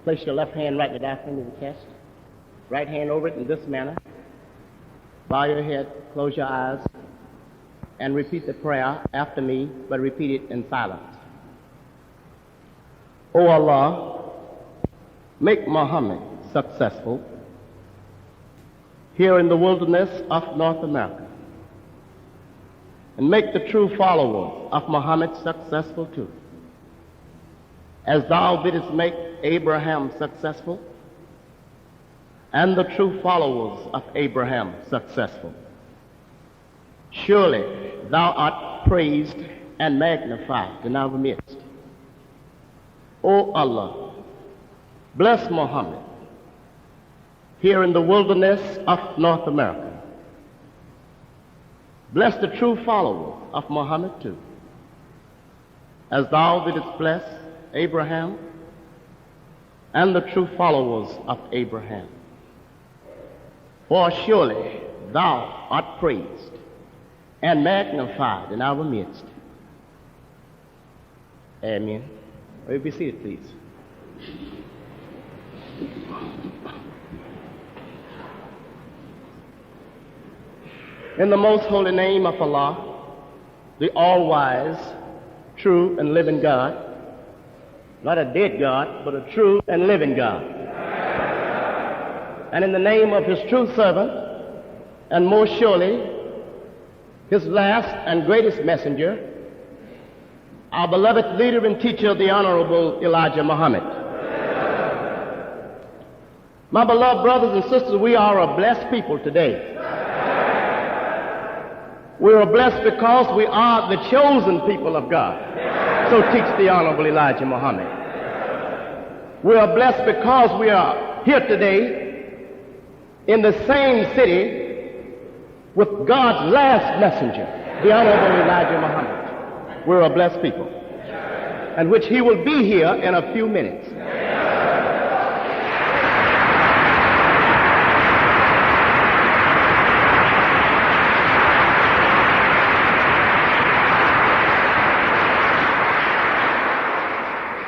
Place your left hand right diaphragm in the chest. Right hand over it in this manner. Bow your head, close your eyes, and repeat the prayer after me, but repeat it in silence. O Allah, make Muhammad successful here in the wilderness of North America, and make the true followers of Muhammad successful too, as thou didst make Abraham successful and the true followers of Abraham successful. Surely thou art praised and magnified in our midst. O Allah, bless Muhammad here in the wilderness of North America. Bless the true followers of Muhammad too, as thou didst bless Abraham and the true followers of Abraham. For surely thou art praised and magnified in our midst. Amen. Will you be seated, please? In the most holy name of Allah, the all-wise, true and living God, not a dead God, but a true and living God. And in the name of his true servant, and most surely his last and greatest messenger, our beloved leader and teacher, the Honorable Elijah Muhammad. My beloved brothers and sisters, we are a blessed people today. We are blessed because we are the chosen people of God. So teach the Honorable Elijah Muhammad. We are blessed because we are here today in the same city with God's last messenger, the Honorable Elijah Muhammad. We're a blessed people, and which he will be here in a few minutes.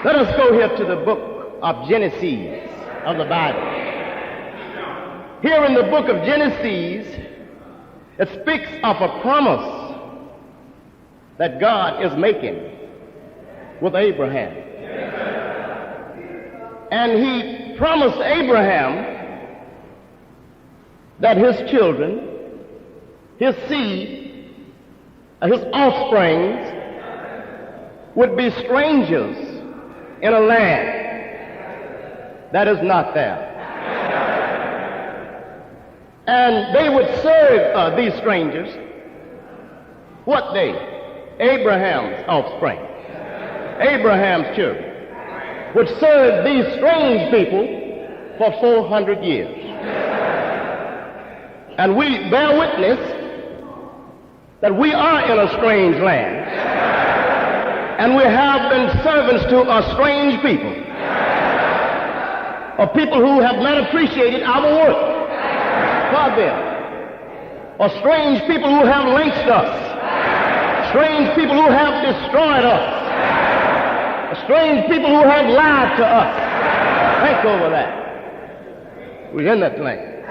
Let us go here to the book of Genesis of the Bible. Here in the book of Genesis, it speaks of a promise that God is making with Abraham. And he promised Abraham that his children, his seed, his offsprings would be strangers in a land that is not there. And they would serve these strangers. What they? Abraham's offspring, Abraham's children, would serve these strange people for 400 years. And we bear witness that we are in a strange land, and we have been servants to a strange people, or people who have not appreciated our work for them, or strange people who have lynched us, strange people who have destroyed us, strange people who have lied to us. Think over that. We're in that land.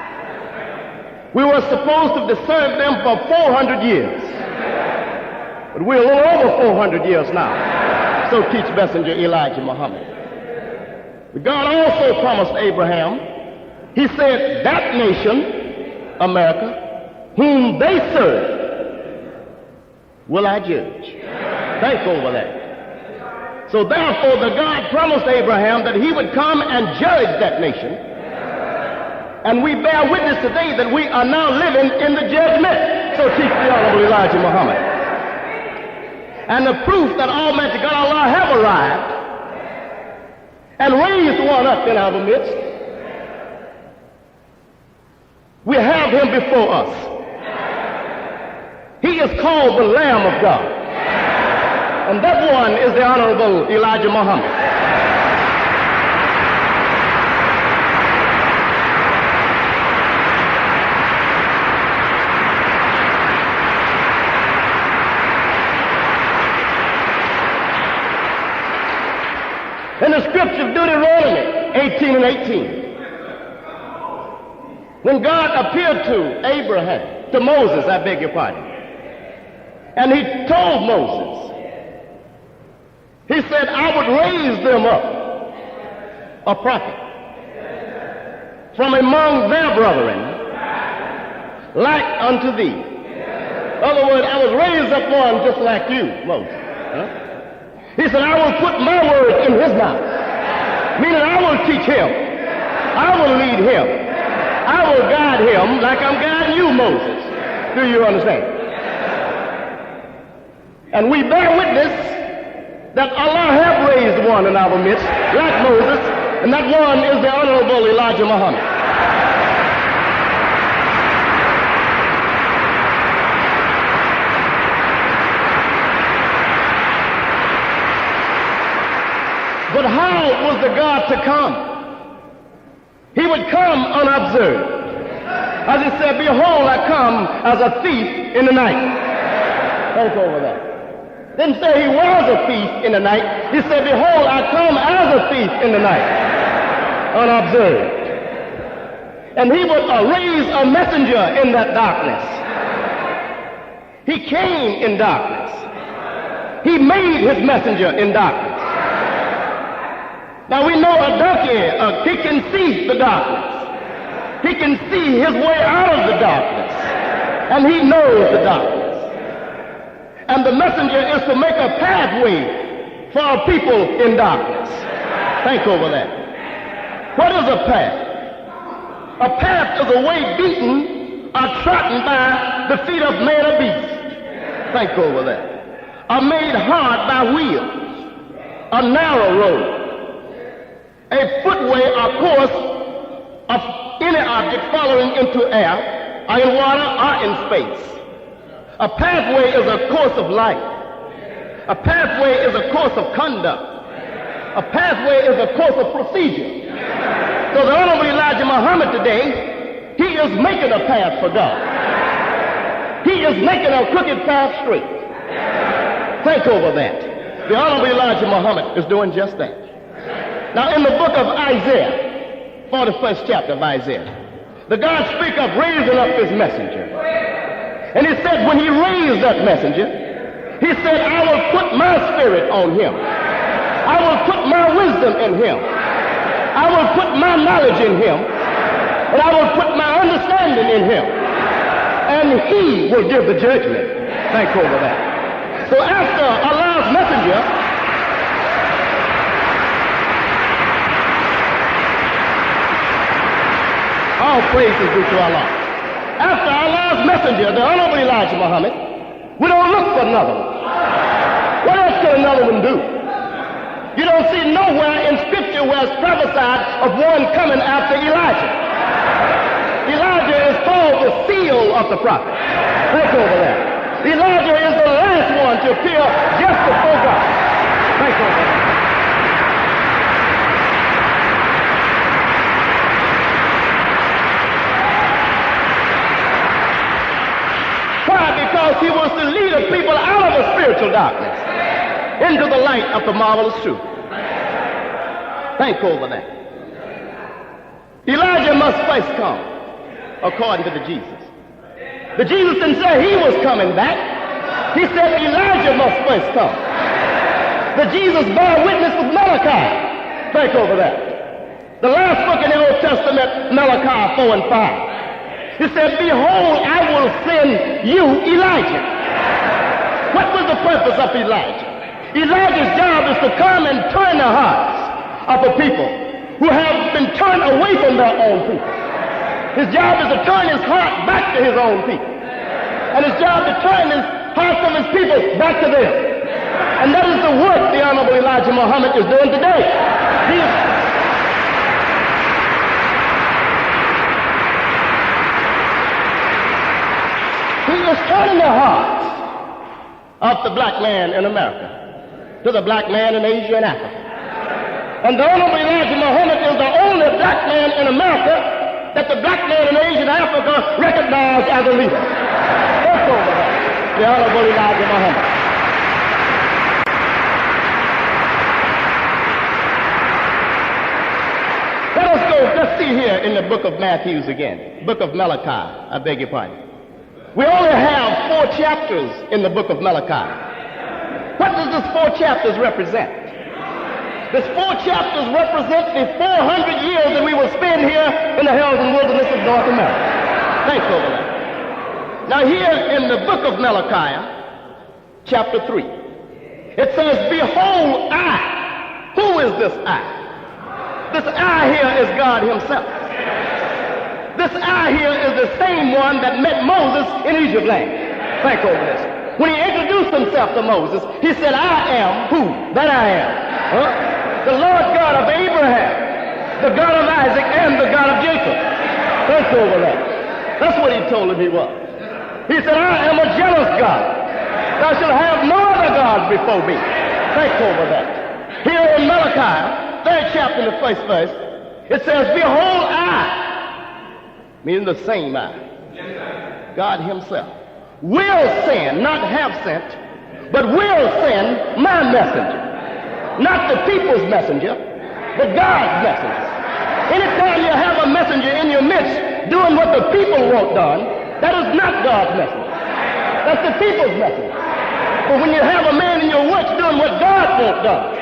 We were supposed to serve them for 400 years, but we're a little over 400 years now. So teach Messenger Elijah Muhammad. But God also promised Abraham, he said, that nation, America, whom they serve, will I judge. Think over that. So therefore, the God promised Abraham that he would come and judge that nation. And we bear witness today that we are now living in the judgment. So teach the Honorable Elijah Muhammad. And the proof that Almighty God Allah have arrived and raised one up in our midst, we have him before us. He is called the Lamb of God. And that one is the Honorable Elijah Muhammad. In the scriptures Deuteronomy 18 and 18. When God appeared to Moses, I beg your pardon, and he told Moses, he said, I would raise them up a prophet from among their brethren like unto thee. In other words, I would raise up one just like you, Moses. He said, I will put my word in his mouth, meaning I will teach him, I will lead him, I will guide him like I'm guiding you, Moses. Do you understand? And we bear witness that Allah have raised one in our midst, like Moses, and that one is the Honorable Elijah Muhammad. But how was the God to come? He would come unobserved. As he said, behold, I come as a thief in the night. Think over that. Didn't say he was a thief in the night. He said, behold, I come as a thief in the night, unobserved. And he would raise a messenger in that darkness. He came in darkness. He made his messenger in darkness. Now we know a donkey, he can see the darkness. He can see his way out of the darkness. And he knows the darkness. And the messenger is to make a pathway for people in darkness. Think over that. What is a path? A path is a way beaten or trodden by the feet of man or beast. Think over that. Are made hard by wheels. A narrow road. A footway or course of any object following into air, or in water, or in space. A pathway is a course of life. A pathway is a course of conduct. A pathway is a course of procedure. So the Honorable Elijah Muhammad today, he is making a path for God. He is making a crooked path straight. Think over that. The Honorable Elijah Muhammad is doing just that. Now, in the book of Isaiah, 41st chapter of Isaiah, the God speak of raising up his messenger. And he said, when he raised that messenger, he said, I will put my spirit on him. I will put my wisdom in him. I will put my knowledge in him. And I will put my understanding in him. And he will give the judgment. Think over that. So after Allah's messenger, all praises due to Allah. After Allah's messenger, the Honorable Elijah Muhammad, we don't look for another one. What else can another one do? You don't see nowhere in Scripture where it's prophesied of one coming after Elijah. Elijah is called the seal of the prophet. Think over that. Elijah is the last one to appear just before God. Think over that. Because he was to lead a people out of the spiritual darkness into the light of the marvelous truth. Think over that. Elijah must first come according to the Jesus. The Jesus didn't say he was coming back. He said Elijah must first come. The Jesus bore witness with Malachi. Think over that. The last book in the Old Testament, Malachi 4 and 5. He said, behold, I will send you Elijah. What was the purpose of Elijah? Elijah's job is to come and turn the hearts of the people who have been turned away from their own people. His job is to turn his heart back to his own people. And his job is to turn his heart from his people back to them. And that is the work the Honorable Elijah Muhammad is doing today. He is turning the hearts of the black man in America to the black man in Asia and Africa. And the Honorable Elijah Muhammad is the only black man in America that the black man in Asia and Africa recognize as a leader. That's over there. The Honorable Elijah Muhammad. Let's see here in the book of Matthew again, book of Malachi, I beg your pardon. We only have 4 chapters in the book of Malachi. What does this 4 chapters represent? This 4 chapters represent the 400 years that we will spend here in the hills and wilderness of North America. Thanks over that. Now here in the book of Malachi, chapter 3, it says, behold, I. Who is this I? This I here is God himself. This I here is the same one that met Moses in Egypt land. Think over this. When he introduced himself to Moses, he said, I am who? That I am. The Lord God of Abraham, the God of Isaac, and the God of Jacob. Think over that. That's what he told him he was. He said, I am a jealous God. Thou shalt have no other gods before me. Think over that. Here in Malachi, 3rd chapter, in the first verse, it says, behold, I, meaning the same I, God himself, will send, not have sent, but will send my messenger. Not the people's messenger, but God's messenger. Anytime you have a messenger in your midst doing what the people want done, that is not God's messenger. That's the people's messenger. But when you have a man in your works doing what God wants done,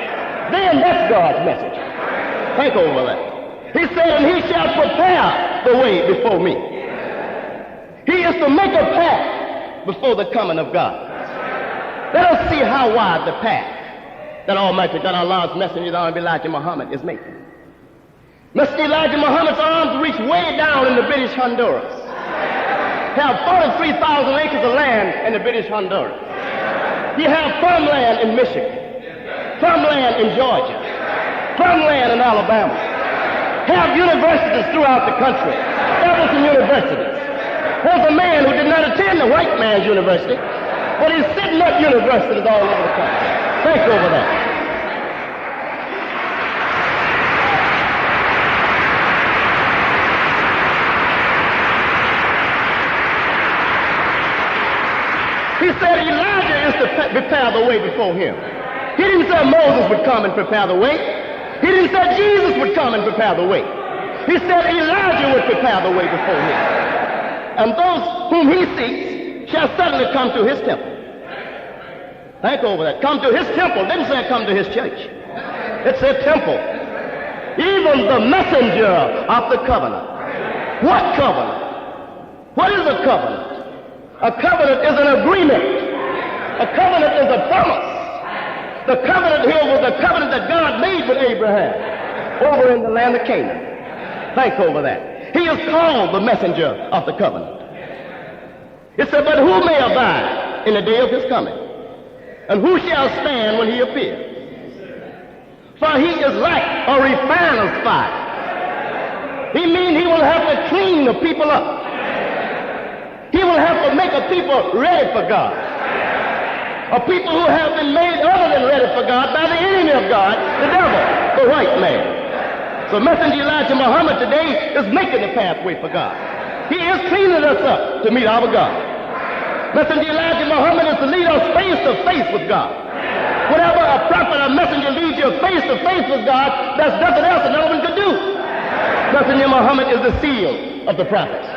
then that's God's message. Think over that. He said, and he shall prepare the way before me. He is to make a path before the coming of God. Let us see how wide the path that Almighty God, our Lord's messenger, the Honorable Elijah Muhammad, is making. Messenger Elijah Muhammad's arms reach way down in the British Honduras. Have 43,000 acres of land in the British Honduras. You have farmland in Michigan, farmland in Georgia, farmland in Alabama. Have universities throughout the country, establishing universities. There's a man who did not attend the white man's university, but he's setting up universities all over the country. Think over that. He said Elijah is to prepare the way before him. He didn't say Moses would come and prepare the way. He didn't say Jesus would come and prepare the way. He said Elijah would prepare the way before him. And those whom he seeks shall suddenly come to his temple. Think over that. Come to his temple. Didn't say come to his church. It said temple. Even the messenger of the covenant. What covenant? What is a covenant? A covenant is an agreement. A covenant is a promise. The covenant here was the covenant that God made with Abraham over in the land of Canaan. Think over that. He is called the messenger of the covenant. It said, but who may abide in the day of his coming? And who shall stand when he appears? For he is like a refiner's fire. He means he will have to clean the people up. He will have to make a people ready for God. A people who have been made other than ready for God by the enemy of God, the devil, the white man. So Messenger Elijah Muhammad today is making the pathway for God. He is cleaning us up to meet our God. Messenger Elijah Muhammad is to lead us face to face with God. Whenever a prophet or messenger leads you face to face with God, there's nothing else that no one could do. Messenger Muhammad is the seal of the prophets.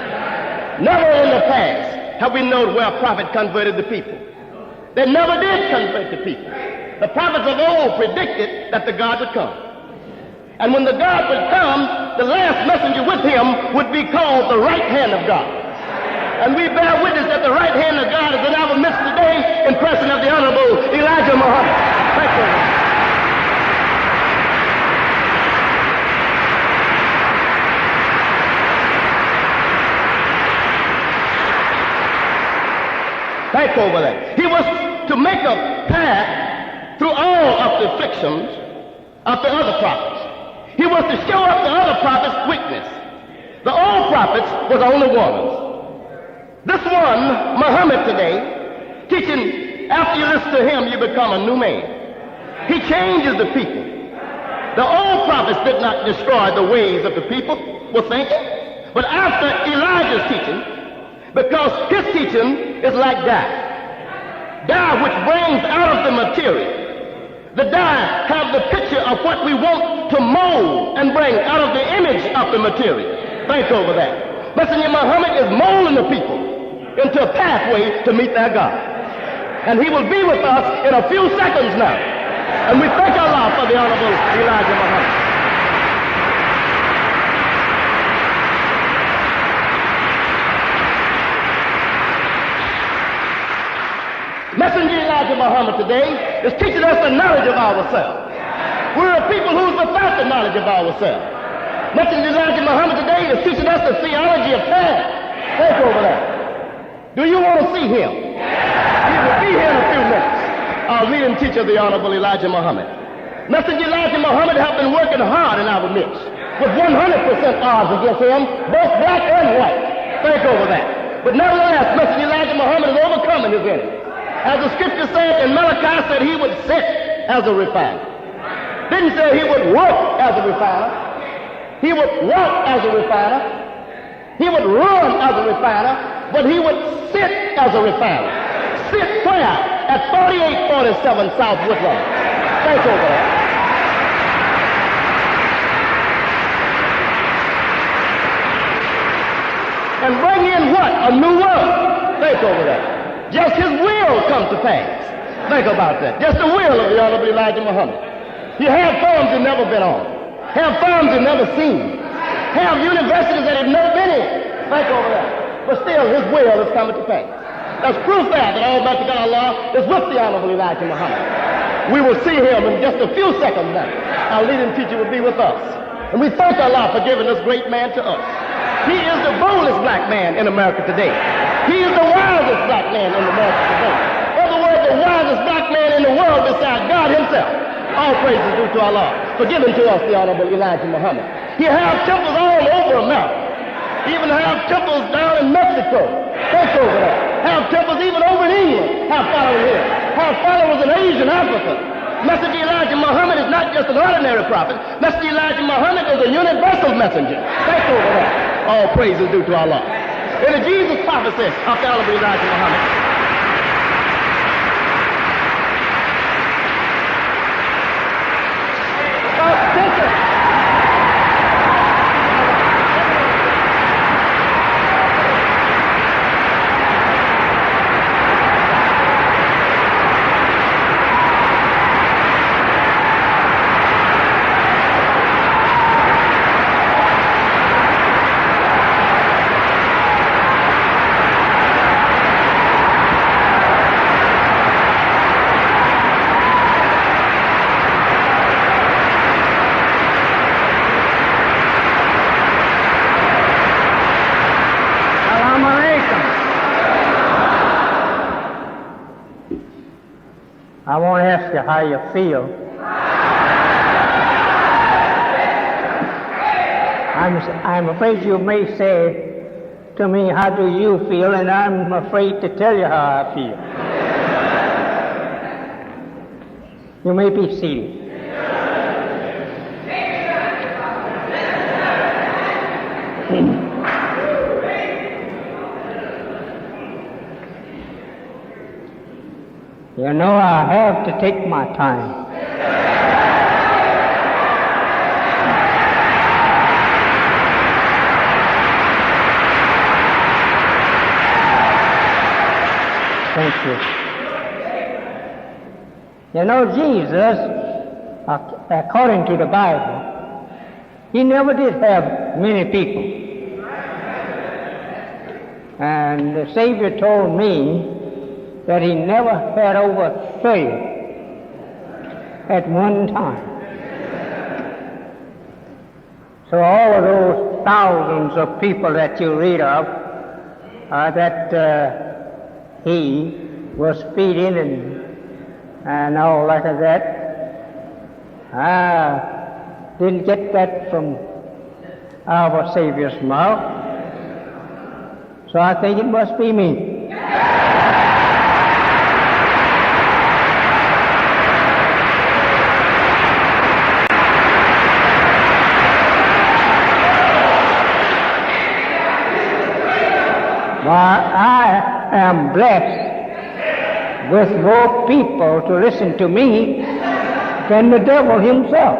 Never in the past have we known where a prophet converted the people. They never did convert the people. The prophets of old predicted that the God would come. And when the God would come, the last messenger with him would be called the right hand of God. And we bear witness that the right hand of God is in our midst today in person of the Honorable Elijah Muhammad. Thank you. Think over that. He was to make a path through all of the afflictions of the other prophets. He was to show up the other prophets' weakness. The old prophets was only one. This one, Muhammad today, teaching, after you listen to him, you become a new man. He changes the people. The old prophets did not destroy the ways of the people, were thinking. But after Elijah's teaching, because his teaching is like dye. Dye which brings out of the material The die have the picture of what we want to mold and bring out of the image of the material. Think over that. Messenger Muhammad is molding the people into a pathway to meet their God. And he will be with us in a few seconds now. And we thank Allah for the Honorable Elijah Muhammad. Messenger Elijah Muhammad today is teaching us the knowledge of ourselves. We're a people who's without the knowledge of ourselves. Messenger Elijah Muhammad today is teaching us the theology of prayer. Think over that. Do you want to see him? He will be here in a few minutes. Our leading teacher, the Honorable Elijah Muhammad. Messenger Elijah Muhammad have been working hard in our midst with 100% odds against him, both black and white. Think over that. But nevertheless, Messenger Elijah Muhammad is overcoming his enemy. As the scripture said in Malachi, said he would sit as a refiner. Didn't say he would work as a refiner. He would walk as a refiner. He would run as a refiner, but he would sit as a refiner. Sit where? At 4847 South Woodlawn. Think over that. And bring in what? A new world. Think over that. Just his will come to pass. Think about that. Just the will of the Honorable Elijah Muhammad. You have farms you've never been on. Have farms you've never seen. Have universities that you've never been in. Think over that. But still, his will is coming to pass. That's proof that Almighty God Allah is with the Honorable Elijah Muhammad. We will see him in just a few seconds now. Our leading teacher will be with us. And we thank Allah for giving this great man to us. He is the boldest black man in America today. He is the wisest black man in America today. In other words, the wisest black man in the world besides God himself. All praise is due to Allah for giving to us the Honorable Elijah Muhammad. He has temples all over America. Even have temples down in Mexico. Think over that. Have temples even over in England. Have followers here. Have followers in Asia and Africa. Messenger Elijah Muhammad is not just an ordinary prophet. Messenger Elijah Muhammad is a universal messenger. Think over that. All praise is due to Allah. In the Jesus prophecy of the Honorable Elijah Muhammad. I won't ask you how you feel. I'm afraid you may say to me, how do you feel? And I'm afraid to tell you how I feel. You may be seated. You know, I have to take my time. Thank you. You know, Jesus, according to the Bible, he never did have many people. And the Savior told me that he never had over 30 at one time. So all of those thousands of people that you read of, that he was feeding and all like that, I didn't get that from our Savior's mouth. So I think it must be me. Why, I am blessed with more people to listen to me than the devil himself.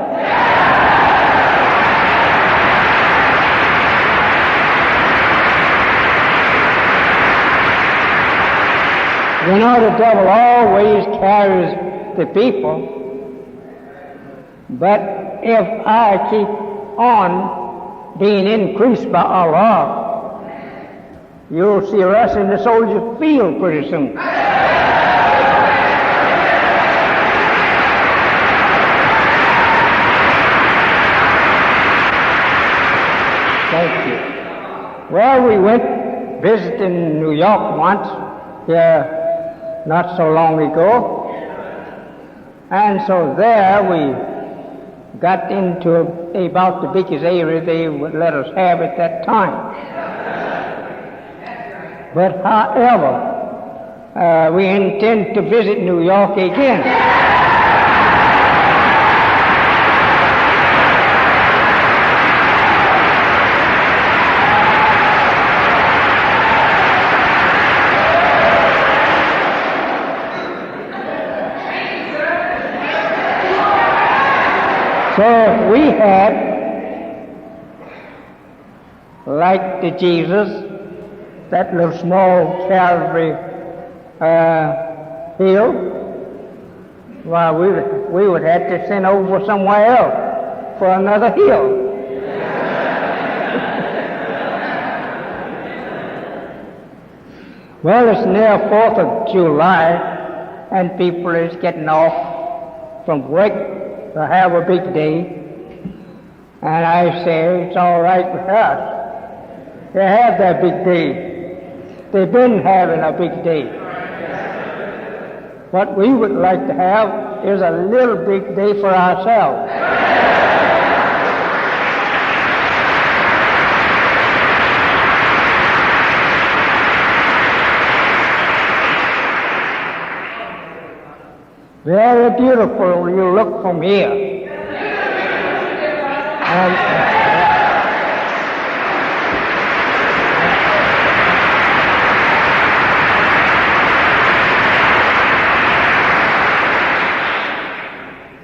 You know, the devil always carries the people, but if I keep on being increased by Allah, you'll see us in the soldier field pretty soon. Thank you. Well, we went visiting New York once, not so long ago. And so there we got into about the biggest area they would let us have at that time. But however, we intend to visit New York again. So we had, like the Jesus, that little small Calvary hill, well, we would have to send over somewhere else for another hill. Well, it's near 4th of July, and people is getting off from work to have a big day. And I say, it's all right with us. They have their big day. They've been having a big day. What we would like to have is a little big day for ourselves. Very beautiful you look from here.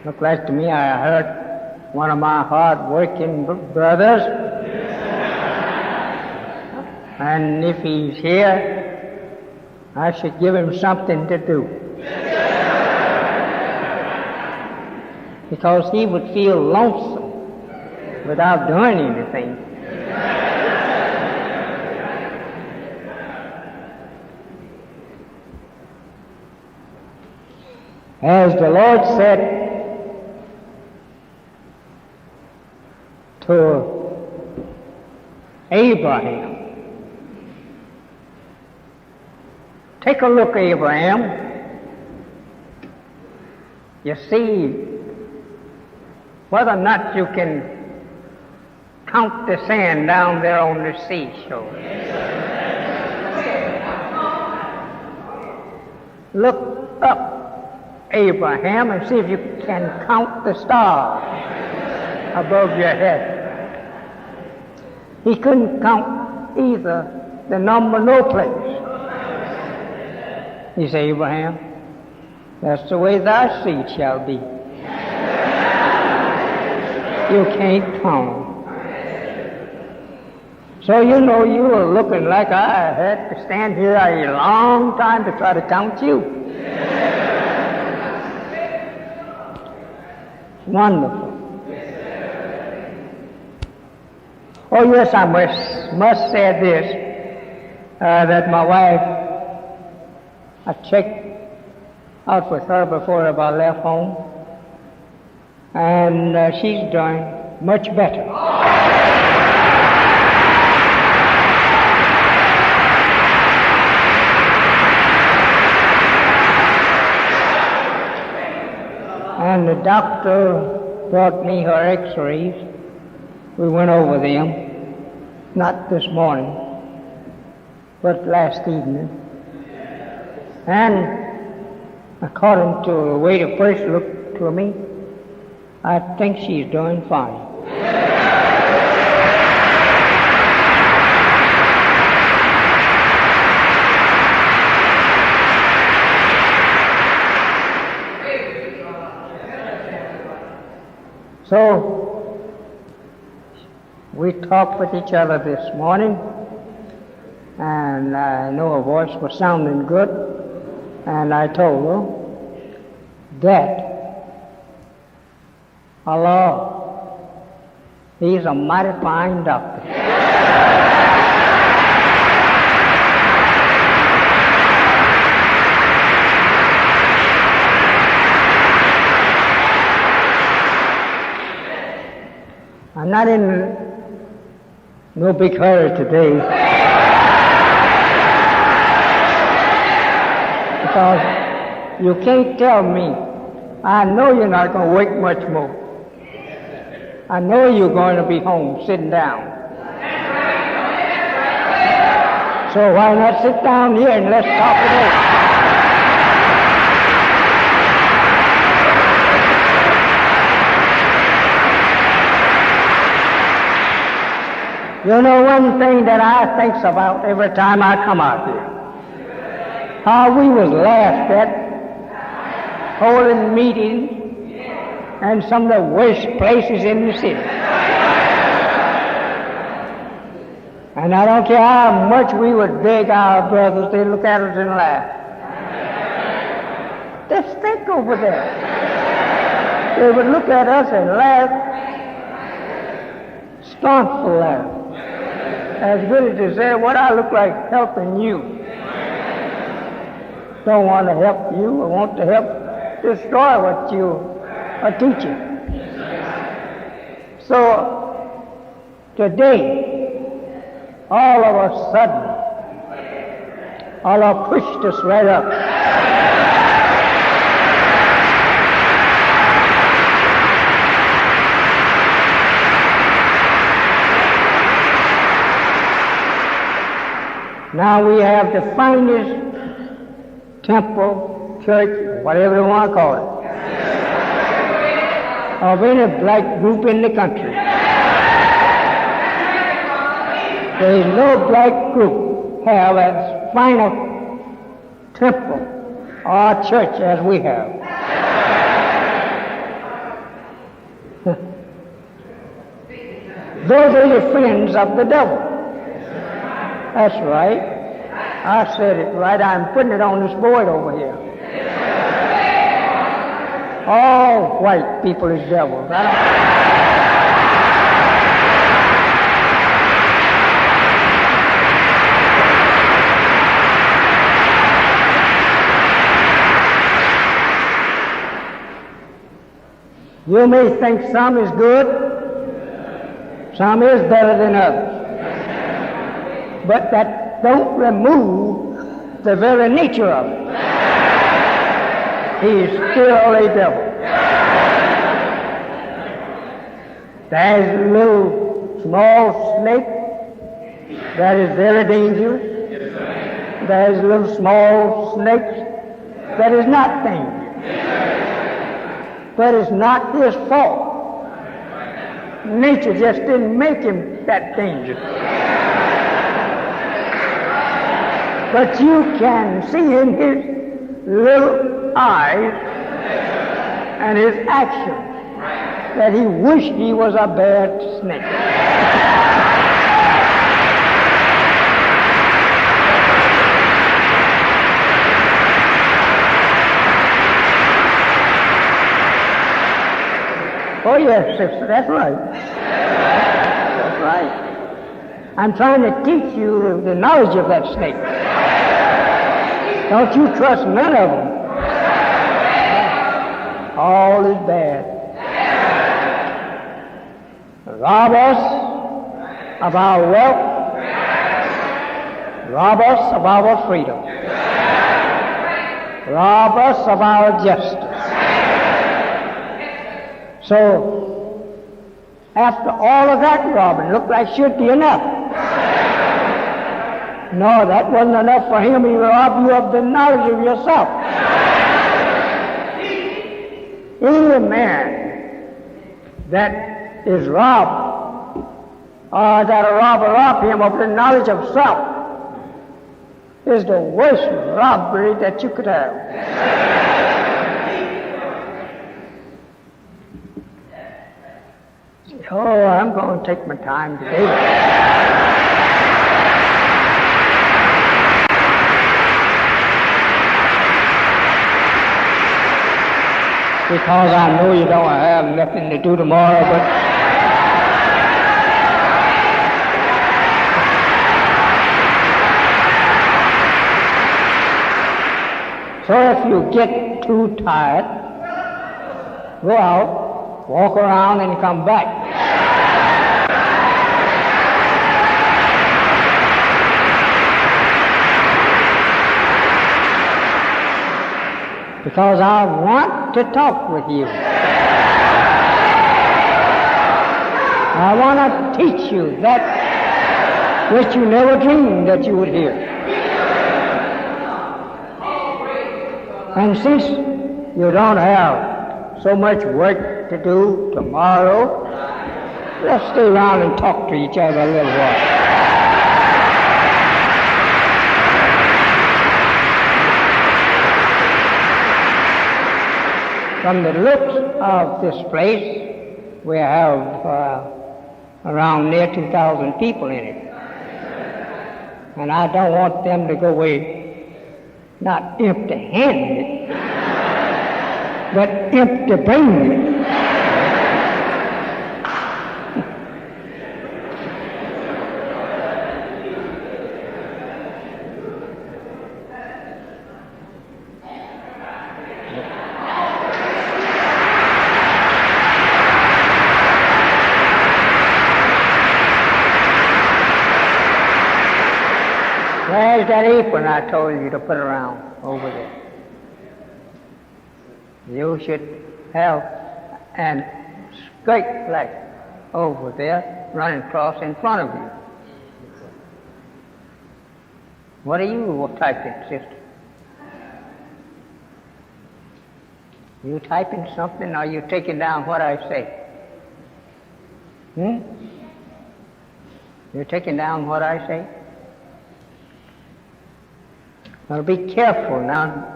Look like to me I heard one of my hard-working brothers. And if he's here, I should give him something to do. Because he would feel lonesome without doing anything. As the Lord said to Abraham, take a look, Abraham. You see whether or not you can count the sand down there on the seashore. Look up, Abraham, and see if you can count the stars above your head. He couldn't count either the number no place. He said, Abraham, that's the way thy seed shall be. You can't count. So you know you were looking like I had to stand here a long time to try to count you. Wonderful. Oh yes, I must say this, that my wife, I checked out with her before I left home, and she's doing much better. And the doctor brought me her x-rays. We went over them, not this morning, but last evening. And according to the way the first looked to me, I think she's doing fine. We talked with each other this morning, and I know her voice was sounding good, and I told her that Allah, He's a mighty fine doctor. I'm not in no big hurry today because you can't tell me. I know you're not going to wait much more. I know you're going to be home sitting down. So why not sit down here and let's talk it over? You know, one thing that I think about every time I come out here, how we was laughed at holding meetings in some of the worst places in the city. And I don't care how much we would beg our brothers, they'd look at us and laugh. Just think over there. They would look at us and laugh, scornful laugh. As good as to say, what I look like helping you. Don't want to help you. I want to help destroy what you are teaching. So, today, all of a sudden, Allah pushed us right up. Now we have the finest temple, church, whatever you want to call it, of any black group in the country. There is no black group have as fine a temple or church as we have. Those are the friends of the devil. That's right. I said it right. I'm putting it on this board over here. All white people is devils. You may think some is good, some is better than others. But that don't remove the very nature of it. He is still a devil. There's a little small snake that is very dangerous. There's a little small snake that is not dangerous. But it's not his fault. Nature just didn't make him that dangerous. But you can see in his little eyes and his actions that he wished he was a bad snake. Oh yes, sister, that's right. That's right. I'm trying to teach you the knowledge of that snake. Don't you trust none of them. All is bad. Rob us of our wealth. Rob us of our freedom. Rob us of our justice. So, after all of that robbing, looked like should be enough. No, that wasn't enough for him. He robbed you of the knowledge of yourself. Any man that is robbed, or that a robber robbed him of the knowledge of self, is the worst robbery that you could have. Oh, I'm going to take my time today. Because I know you don't have nothing to do tomorrow, but so if you get too tired, go out, walk around, and come back. Because I want to talk with you. I want to teach you that which you never dreamed that you would hear. And since you don't have so much work to do tomorrow, let's stay around and talk to each other a little while. From the looks of this place, we have around near 2,000 people in it. And I don't want them to go away not empty-handed, but empty-brained. Where's that apron I told you to put around over there? You should have an straight flag over there running across in front of you. What are you typing, sister? You typing something or are you taking down what I say? You're taking down what I say? Now be careful now.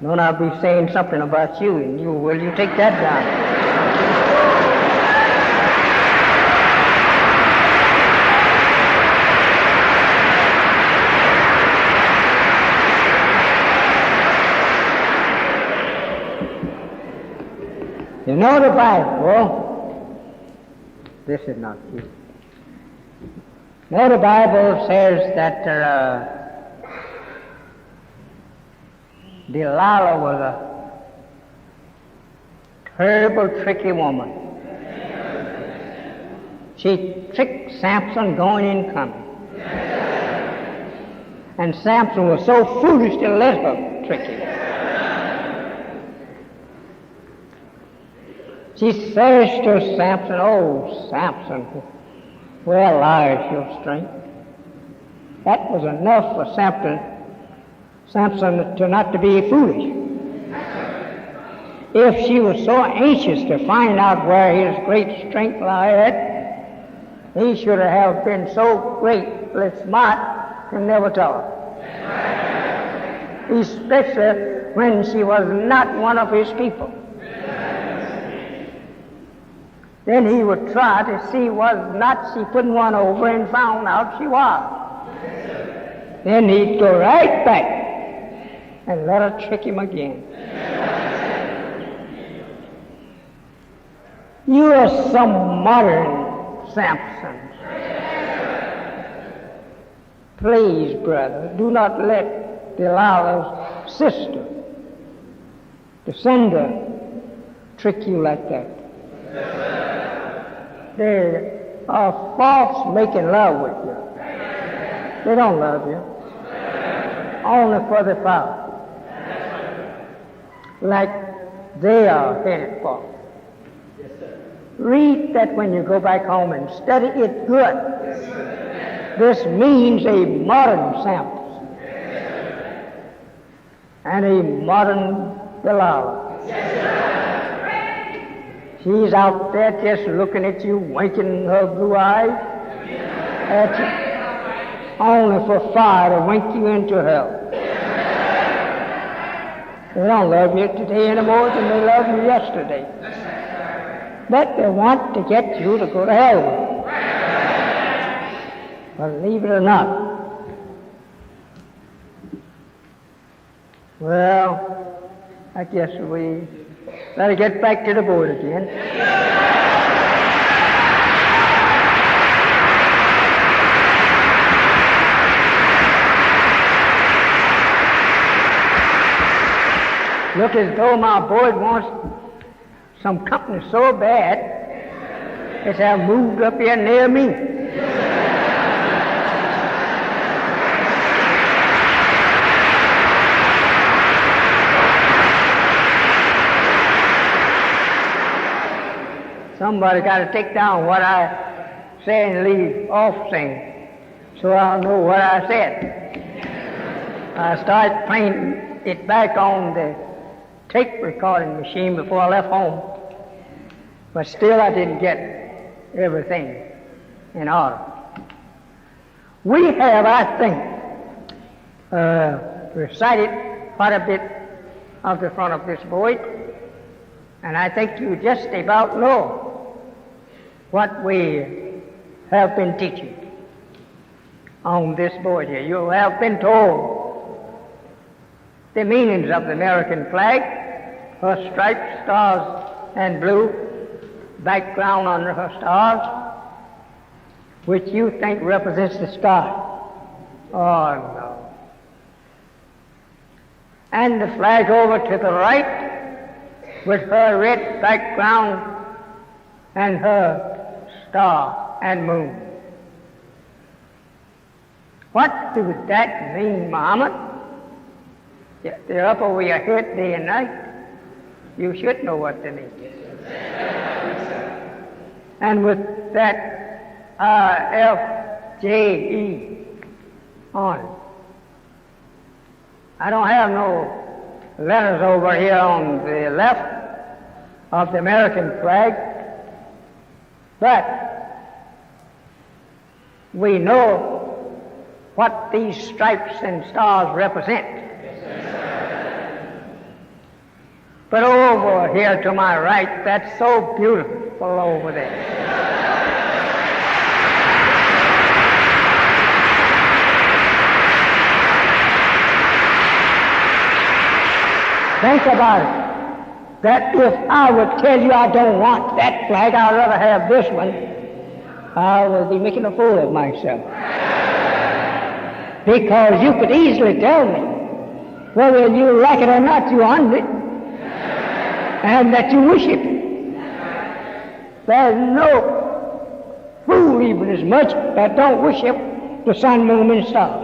Don't I be saying something about you and will you take that down? You know the Bible. This is not you. You know the Bible says that Delilah was a terrible, tricky woman. She tricked Samson going and coming. And Samson was so foolish to let her trick him. She says to Samson, "Oh, Samson, where lies your strength?" That was enough for Samson to not to be foolish. If she was so anxious to find out where his great strength lied, he should have been so greatly smart to never tell her. Especially when she was not one of his people. Then he would try to see was not she putting one over and found out she was. Then he'd go right back and let her trick him again. You are some modern Samsons. Please, brother, do not let Delilah's sister, the sender, trick you like that. They are false making love with you. They don't love you. Only for the Father. Like they are headed for. Read that when you go back home and study it good. This means a modern Samson and a modern Delilah. She's out there just looking at you, winking her blue eyes at you, only for fire to wink you into hell. They don't love you today any more than they loved you yesterday. But they want to get you to go to hell. Believe it or not. Well, I guess we better get back to the board again. Look as though my board wants some company so bad, it's have moved up here near me. Somebody got to take down what I say and leave off saying, so I'll know what I said. I started playing it back on the tape recording machine before I left home, but still I didn't get everything in order. We have, I think, recited quite a bit of the front of this board, and I think you just about know what we have been teaching on this board here. You have been told the meanings of the American flag, her stripes, stars, and blue, background under her stars, which you think represents the sky. Oh, no. And the flag over to the right, with her red background and her star and moon. What does that mean, Muhammad? They're up over your head day and night. You should know what they mean. And with that RFJE on it. I don't have no letters over here on the left of the American flag, but we know what these stripes and stars represent. But over here to my right, that's so beautiful over there. Think about it. That if I would tell you I don't want that flag, I'd rather have this one, I would be making a fool of myself. Because you could easily tell me whether you like it or not, you want it, and that you wish it. There's no fool even as much that don't worship the sun, moon, and stars.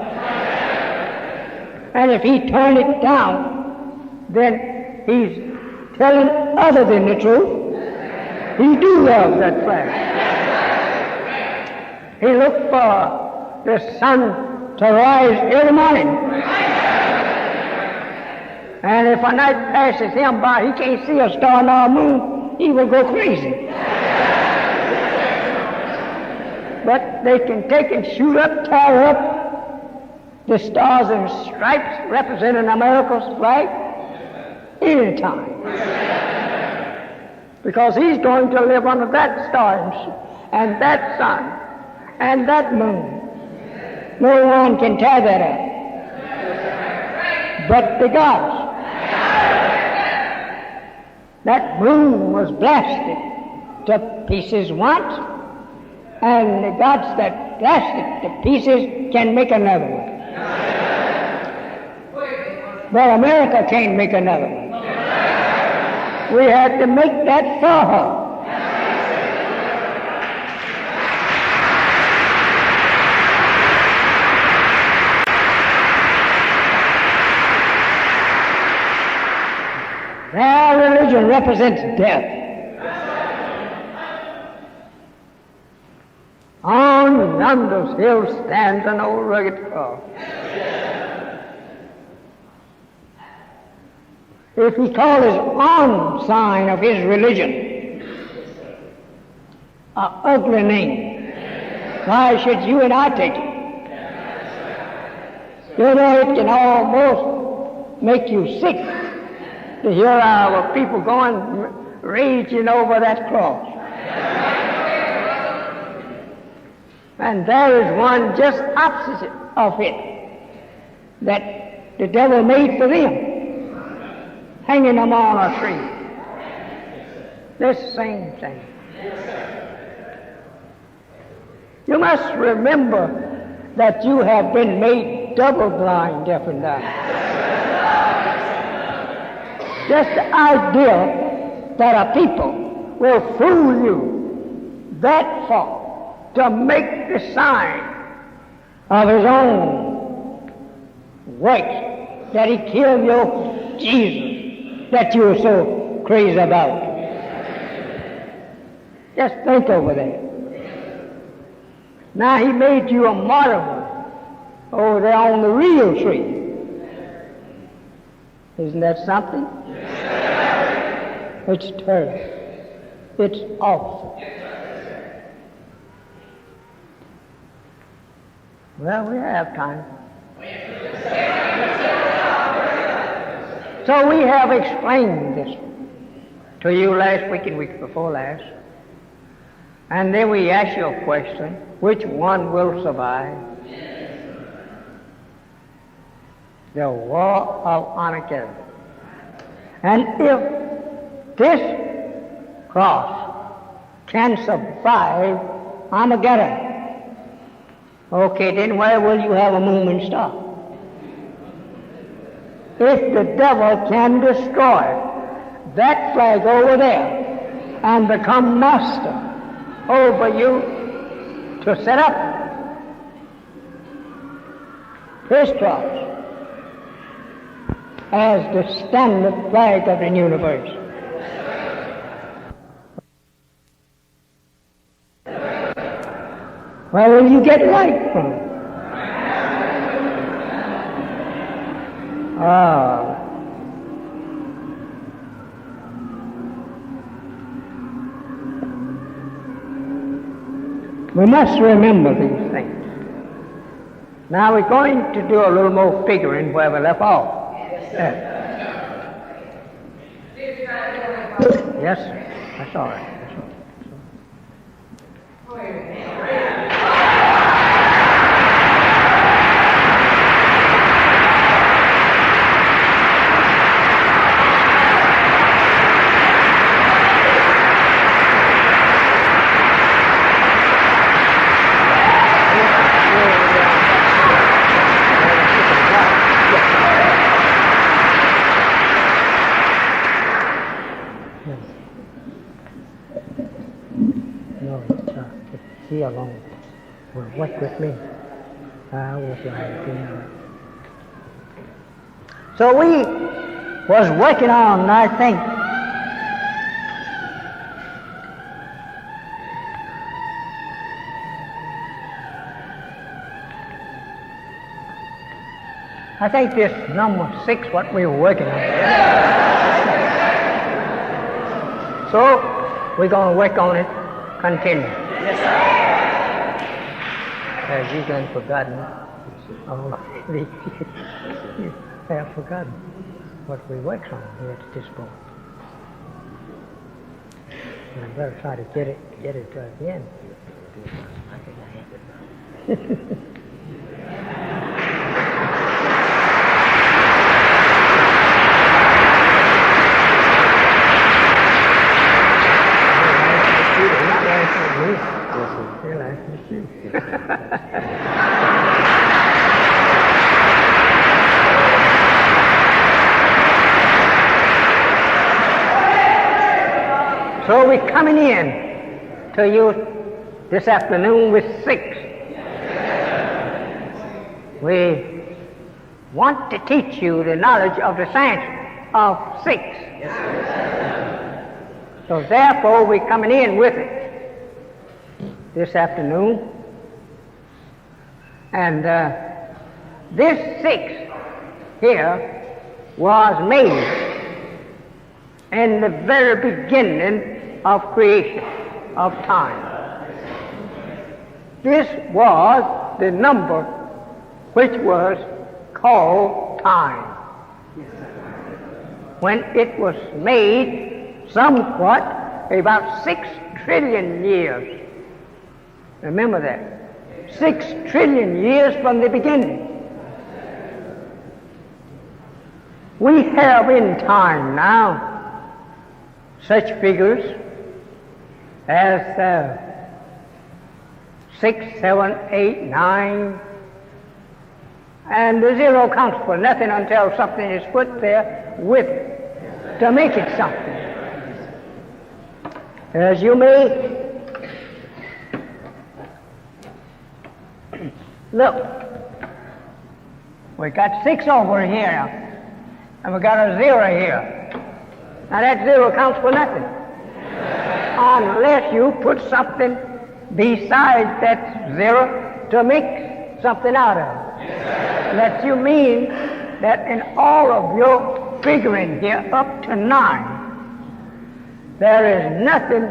And if he turn it down, then he's telling other than the truth. He do love that flag. He looked for the sun to rise every morning. And if a night passes him by, he can't see a star nor a moon, he will go crazy. But they can take and shoot up, tear up the stars and stripes representing America's flag anytime. Because he's going to live under that star and that sun and that moon. No one can tear that up but the gods. That moon was blasted to pieces once, and the gods that blasted to pieces can make another one. But America can't make another one. We had to make that for her. Their religion represents death. On yonder hill stands an old rugged cross. If he called his own sign of his religion an ugly name, why should you and I take it? You know, it can almost make you sick to hear our people going raging over that cross. And there is one just opposite of it that the devil made for them, hanging them on a tree. This same thing. You must remember that you have been made double blind, deaf and dumb. Just the idea that a people will fool you that far to make the sign of his own works, that he killed your Jesus that you were so crazy about. Just think over that. Now he made you a martyr over there on the real tree. Isn't that something? It's terrible. It's awful. Well, we have time. So we have explained this to you last week and week before last. And then we ask you a question, which one will survive? The war of Armageddon. And if this cross can survive Armageddon, okay, then where will you have a moon and star? If the devil can destroy that flag over there and become master over you to set up his cross as the standard flag of the universe. Where will you get light from? We must remember these things. Now we're going to do a little more figuring where we left off. Yes, that's all right. Alone will work with me. I will fly. So we was working on, I think, this number 6, what we were working on. So we're going to work on it, continue. Yes, sir. Have you done forgotten? You have forgotten what we worked on here at this point. And I better try to get it again. So we're coming in to you this afternoon with 6. We want to teach you the knowledge of the science of 6. So therefore we're coming in with it this afternoon. And this 6 here was made in the very beginning of creation, of time. This was the number which was called time. When it was made somewhat about 6 trillion years. Remember that. 6 trillion years from the beginning. We have in time now such figures as 6, 7, 8, 9, and the zero counts for nothing until something is put there with it to make it something. As you may look, we got 6 over here, and we got a 0 here. Now that 0 counts for nothing unless you put something besides that 0 to make something out of it. That you mean that in all of your figuring here up to 9, there is nothing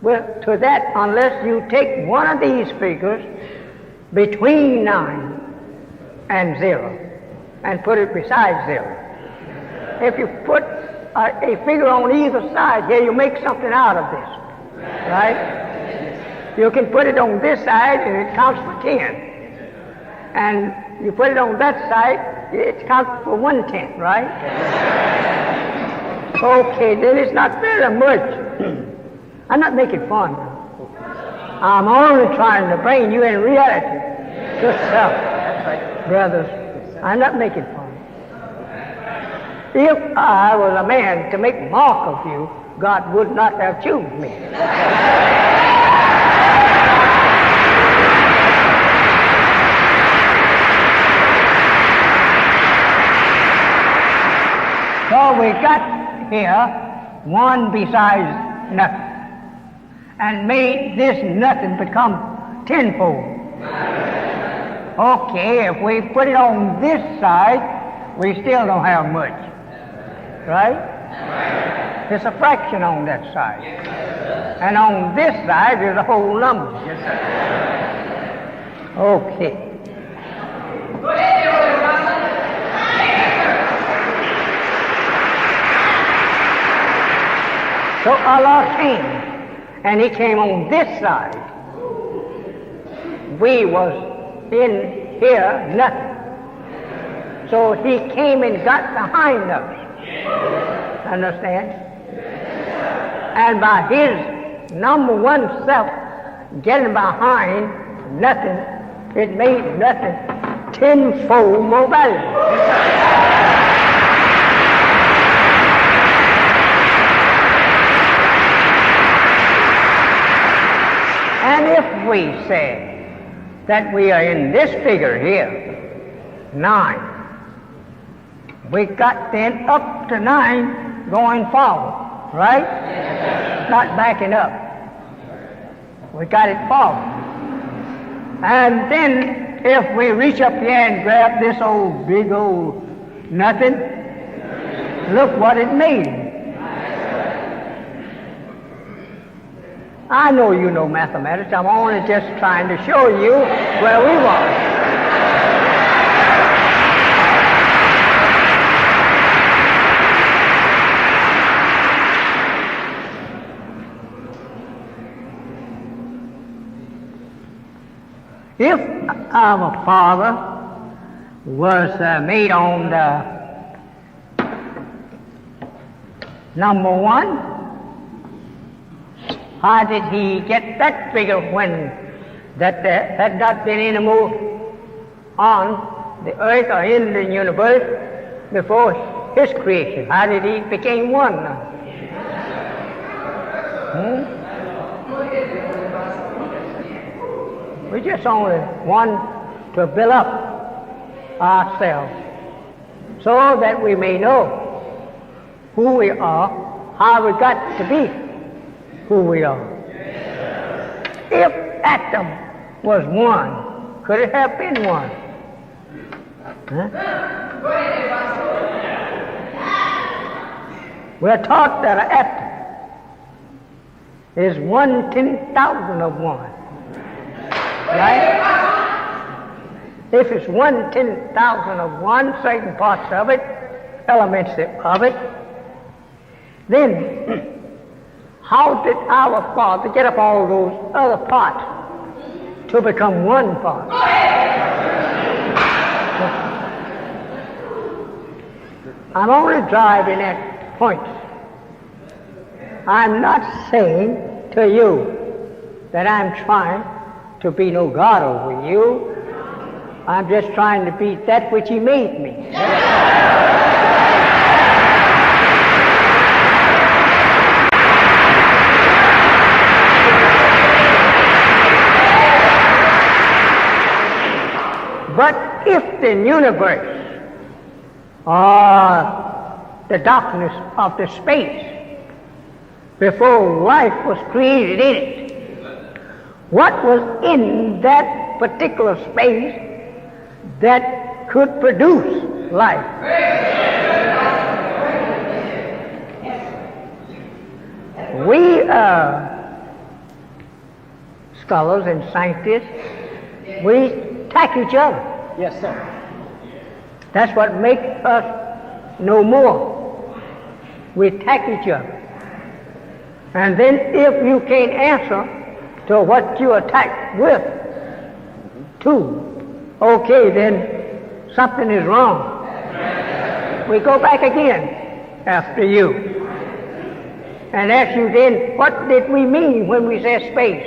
to that unless you take one of these figures between 9 and 0 and put it beside 0. If you put a figure on either side here, you make something out of this, right? You can put it on this side and it counts for 10. And you put it on that side, it counts for 1/10, right? Okay, then it's not very much. I'm not making fun. I'm only trying to bring you in reality yourself, brothers. I'm not making fun. If I was a man to make mock of you, God would not have chosen me. So we got here one besides nothing, and made this nothing become tenfold. Okay, if we put it on this side, we still don't have much, right? There's a fraction on that side, and on this side there's a whole number. Okay. So Allah came, and He came on this side. We was in here nothing. So He came and got behind us. Understand? And by His number one self getting behind nothing, it made nothing tenfold more valuable. And if we say that we are in this figure here, 9, we got then up to 9 going forward, right? Not backing up. We got it forward. And then if we reach up here and grab this old big old nothing, look what it made. I know you know mathematics. I'm only just trying to show you where we were. If our Father was made on the number 1, how did He get that figure when that there had not been any more on the earth or in the universe before His creation? How did He become 1 now? We just only want to build up ourselves so that we may know who we are, how we got to be who we are. If Adam was 1, could it have been 1? We're taught that an atom is 1/10,000 of 1. Right? If it's 1/10,000 of 1, certain parts of it, elements of it, then how did our Father get up all those other parts to become one part. I'm only driving at points. I'm not saying to you that I'm trying to be no God over you. I'm just trying to be that which He made me. But if the universe or the darkness of the space before life was created in it, what was in that particular space that could produce life? We scholars and scientists, we attack each other. Yes, sir. That's what makes us know more. We attack each other. And then if you can't answer to what you attack with, too, okay, then something is wrong. We go back again after you and ask you then, what did we mean when we said space?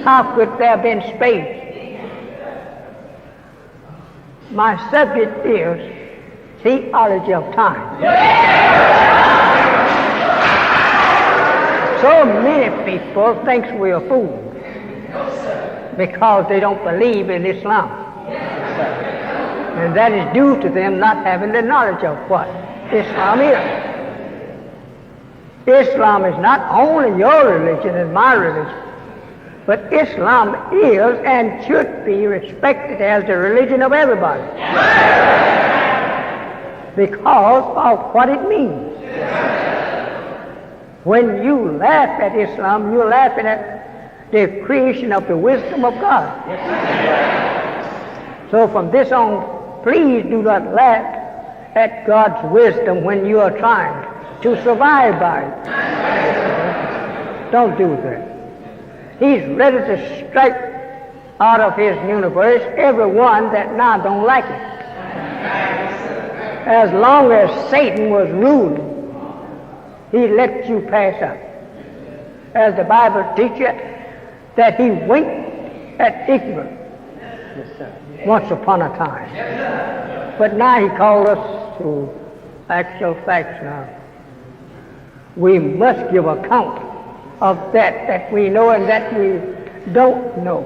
How could there have been space? My subject is theology of time. So many people think we're fools because they don't believe in Islam. And that is due to them not having the knowledge of what Islam is. Islam is not only your religion and my religion, but Islam is and should be respected as the religion of everybody because of what it means. When you laugh at Islam, you're laughing at the creation of the wisdom of God. So from this on, please do not laugh at God's wisdom when you are trying to survive by it. Don't do that. He's ready to strike out of His universe everyone that now don't like it. As long as Satan was ruling, he let you pass up. As the Bible teaches that he winked at ignorance once upon a time. But now he called us to actual facts now. We must give account of that we know and that we don't know.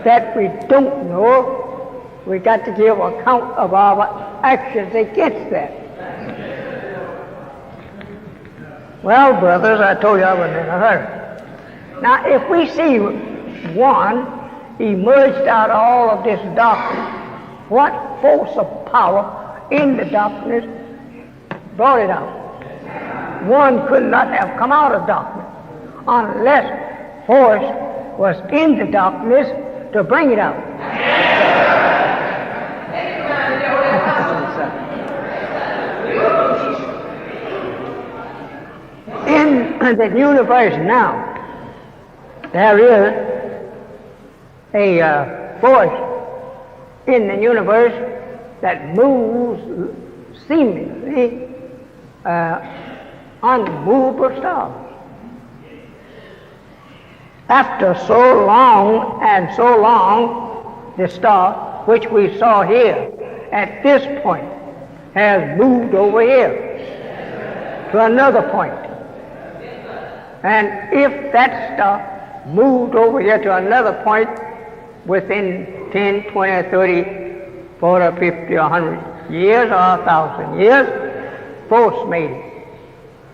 That we don't know, we got to give account of our actions against that. Well, brothers, I told you I wasn't in a hurry. Now, if we see one emerged out of all of this darkness, what force of power in the darkness brought it out? One could not have come out of darkness unless force was in the darkness to bring it out. In the universe now, there is a force in the universe that moves seemingly unmovable stars. After so long, the star which we saw here at this point has moved over here to another point. And if that star moved over here to another point within 10, 20, 30, 40, 50, 100 years or 1,000 years, force made it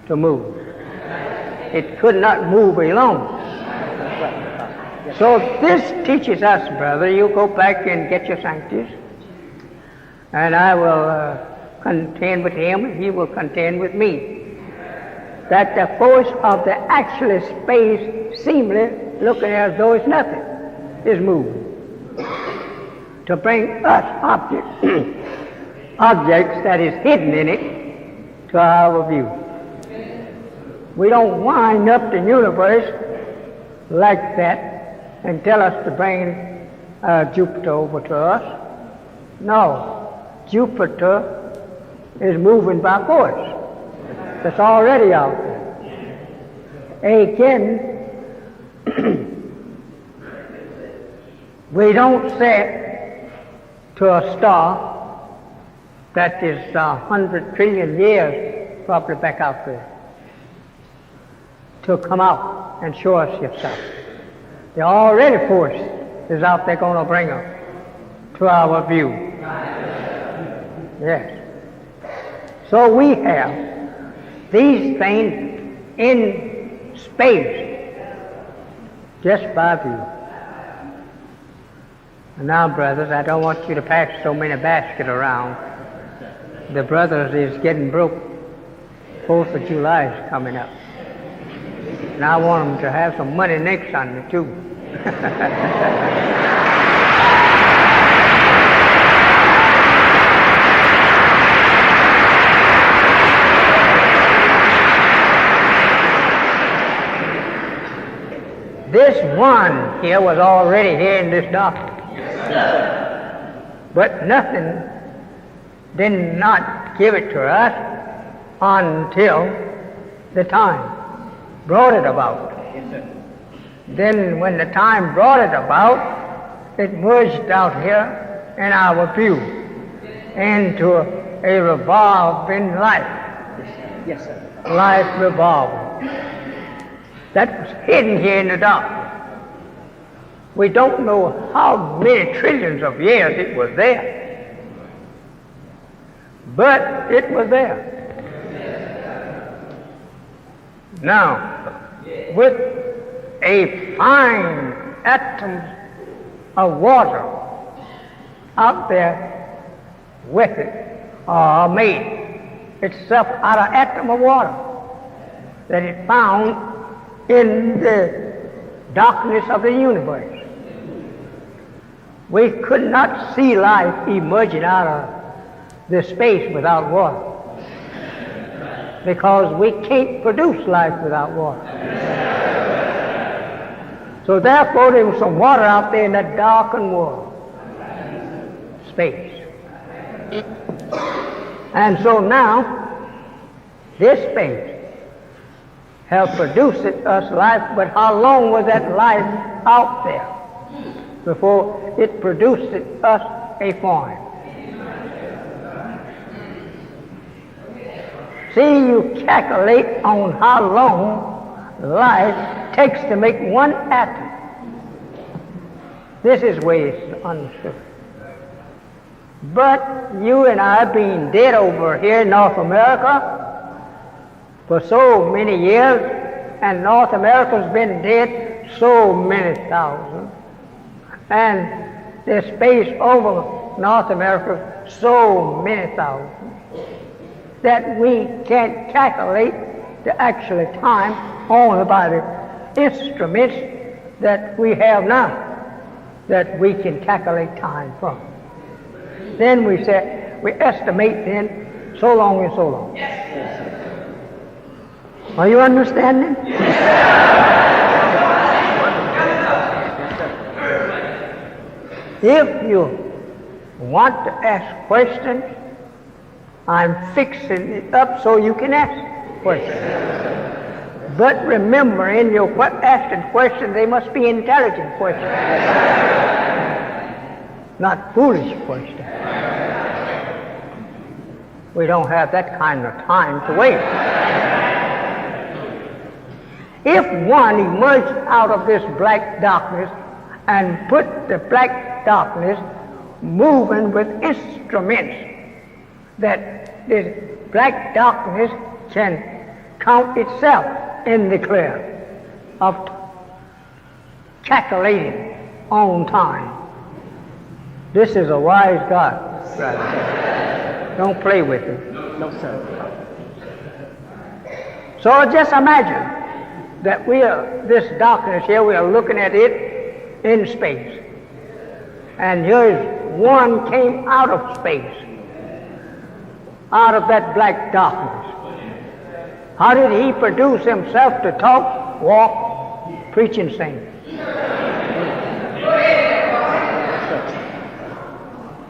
to move. It could not move alone. So this teaches us, brother, you go back and get your scientist, and I will contend with him, and he will contend with me, that the force of the actual space, seemingly looking as though it's nothing, is moving to bring us objects that is hidden in it to our view. We don't wind up the universe like that and tell us to bring Jupiter over to us. No, Jupiter is moving by force. It's already out there. Again, we don't say to a star that is 100 trillion years probably back out there to come out and show us yourself. The already force is out there going to bring us to our view. Yes. So we have these things in space just by view. And now, brothers, I don't want you to pass so many baskets around. The brothers is getting broke. 4th of July is coming up. And I want them to have some money next Sunday, too. This one here was already here in this doctrine. But nothing did not give it to us until the time brought it about. Then when the time brought it about, it merged out here in our view into a revolving life. Yes, sir. Life revolving. That was hidden here in the dark. We don't know how many trillions of years it was there. But it was there. Now, with a fine atom of water out there with it, made itself out of atom of water that it found in the darkness of the universe. We could not see life emerging out of the space without water, because we can't produce life without water. So therefore there was some water out there in that darkened world, space. And so now, this space have produced us life, but how long was that life out there before it produced us a form? See, you calculate on how long life takes to make one atom. This is way it's understood. But you and I being dead over here in North America for so many years, and North America's been dead so many thousands, and the space over North America so many thousands, that we can't calculate the actual time only by the instruments that we have now, that we can calculate time from. Then we say, we estimate then so long and so long. Are you understanding? If you want to ask questions, I'm fixing it up so you can ask questions. But remember, in your asking questions, they must be intelligent questions, not foolish questions. We don't have that kind of time to wait. If one emerged out of this black darkness and put the black darkness moving with instruments, that this black darkness can count itself in the clear of calculating on time. This is a wise God, brother. Don't play with it. No, sir. So just imagine that this darkness here, we are looking at it in space. And here's one came out of space, out of that black darkness. How did he produce himself to talk, walk, preach, and sing?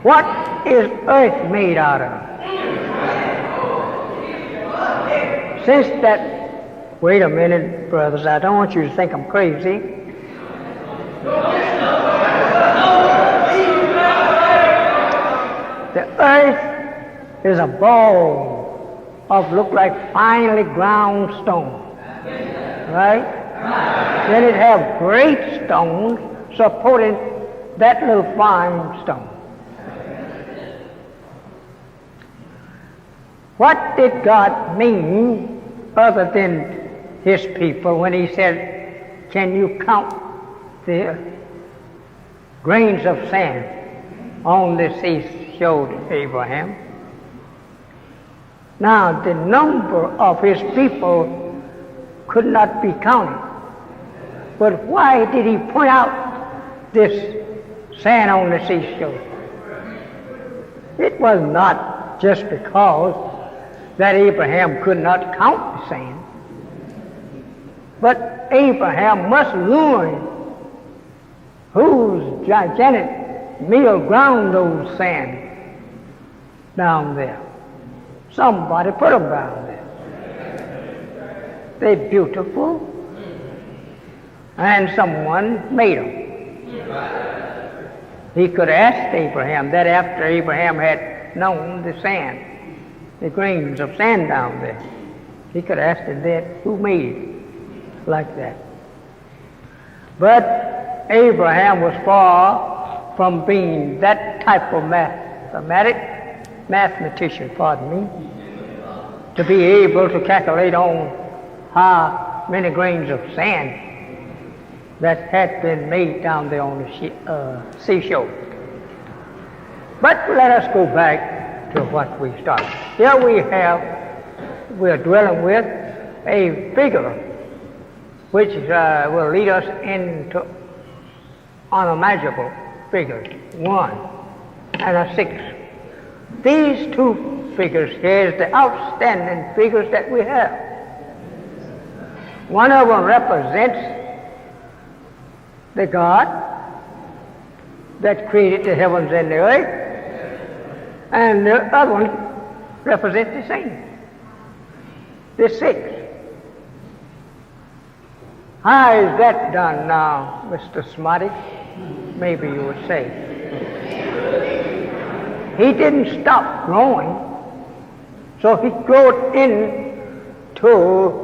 What is earth made out of? Since that, wait a minute, brothers, I don't want you to think I'm crazy. The earth is a ball of look like finely ground stone, right? Then it have great stones supporting that little fine stone. What did God mean other than his people when he said, can you count the grains of sand on the seashore to Abraham? Now, the number of his people could not be counted. But why did he point out this sand on the seashore? It was not just because that Abraham could not count the sand, but Abraham must learn whose gigantic mill ground those sand down there. Somebody put them down there. They're beautiful, and someone made them. He could ask Abraham that after Abraham had known the sand, the grains of sand down there. He could ask him that, who made it like that? But Abraham was far from being that type of mathematician, to be able to calculate on how many grains of sand that had been made down there on the seashore. But let us go back to what we started. Here we're dwelling with a figure which will lead us into unimaginable figures, 1 and a 6. These two figures here is the outstanding figures that we have. One of them represents the God that created the heavens and the earth, and the other one represents the saint, the 6. How is that done now, Mr. Smarty? Maybe you would say. He didn't stop growing, so he grew into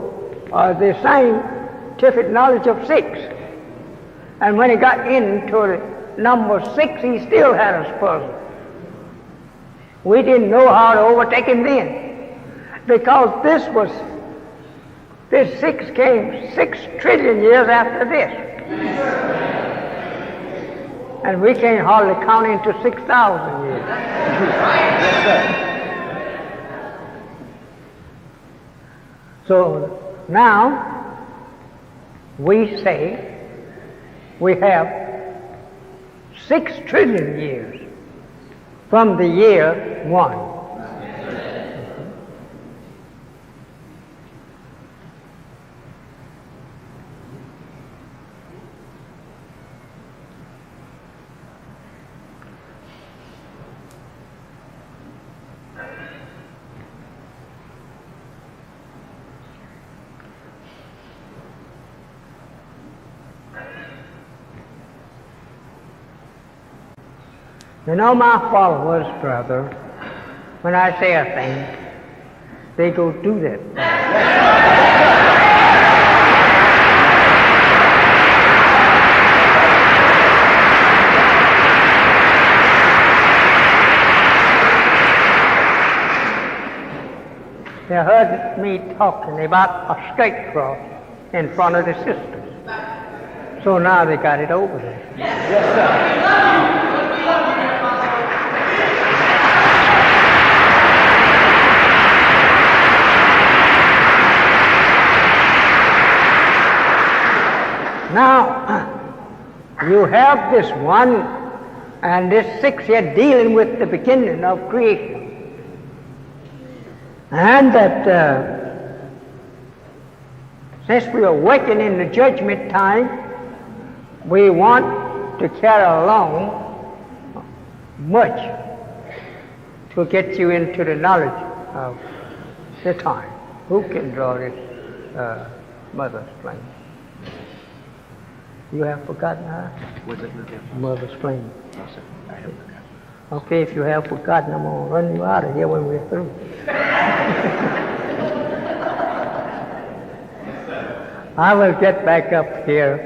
the scientific knowledge of 6. And when he got into the number 6, he still had us puzzled. We didn't know how to overtake him then, because this 6 came 6 trillion years after this. And we can't hardly count into 6,000 years. So now we say we have 6 trillion years from the year 1. You know, my followers, brother, when I say a thing, they go do that thing. They heard me talking about a scapegoat in front of the sisters. So now they got it over there. Yes, sir. Now, you have this 1 and this 6 here dealing with the beginning of creation. And that since we are working in the judgment time, we want to carry along much to get you into the knowledge of the time. Who can draw this mother's flame? You have forgotten her? Was it Mother's flame. No, sir. I have forgotten. Okay, if you have forgotten, I'm going to run you out of here when we're through. I will get back up here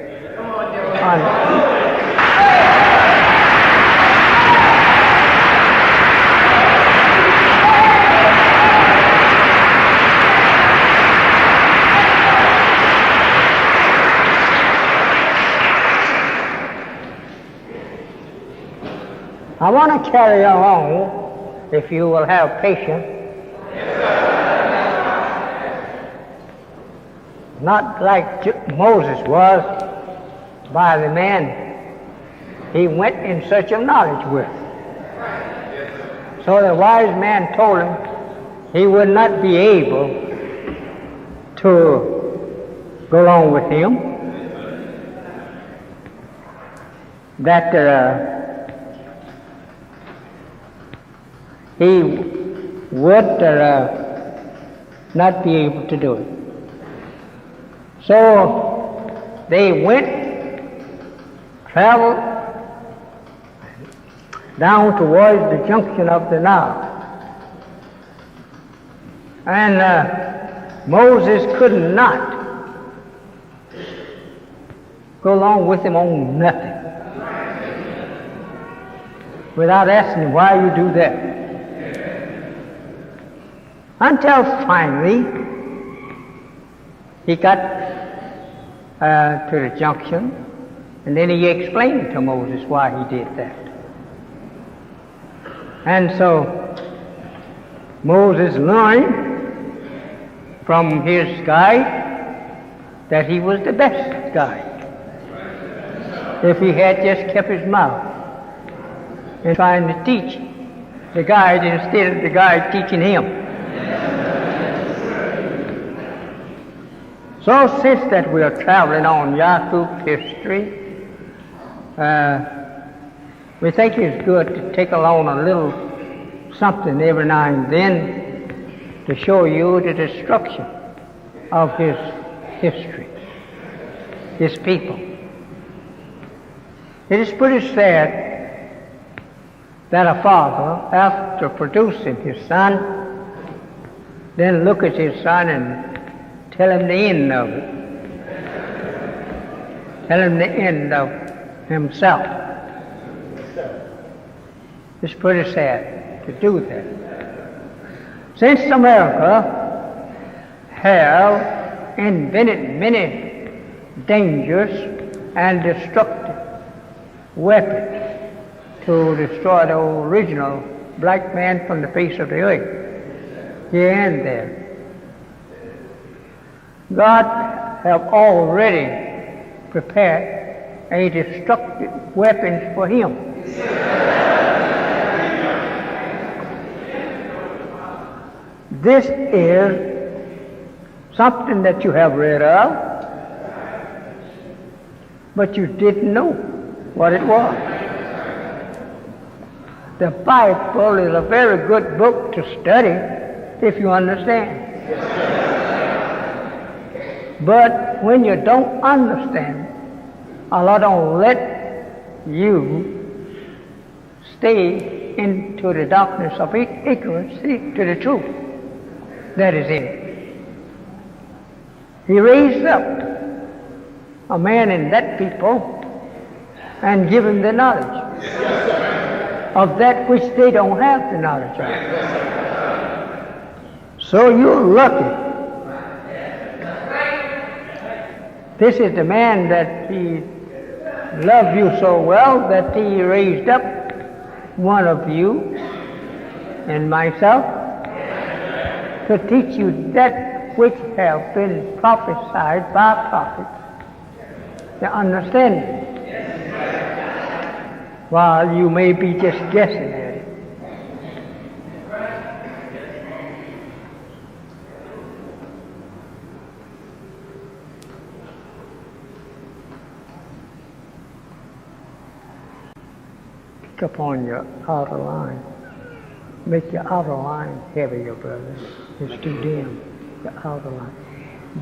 on... I want to carry along, if you will have patience. Not like Moses was by the man he went in search of knowledge with. So the wise man told him he would not be able to go along with him, that he would not be able to do it. So they traveled down towards the junction of the Nile. And Moses could not go along with him on nothing without asking him, why you do that? Until finally he got to the junction, and then he explained to Moses why he did that. And so Moses learned from his guide that he was the best guide. If he had just kept his mouth and trying to teach the guide instead of the guide teaching him. So since that we are traveling on Yakub's history, we think it's good to take along a little something every now and then to show you the destruction of his history, his people. It is pretty sad that a father, after producing his son, then look at his son and tell him the end of it. Tell him the end of himself. It's pretty sad to do that. Since America have invented many dangerous and destructive weapons to destroy the original black man from the face of the earth, here and there, God have already prepared a destructive weapons for him. This is something that you have read of, but you didn't know what it was. The Bible is a very good book to study if you understand. But when you don't understand, Allah don't let you stay into the darkness of ignorance to the truth that is in it. He raised up a man in that people and give him the knowledge of that which they don't have the knowledge of. So you're lucky. This is the man that he loved you so well that he raised up one of you and myself to teach you that which have been prophesied by prophets, to understand it, while you may be just guessing at it. Pick up on your outer line. Make your outer line heavier, brother. It's too dim, the outer line.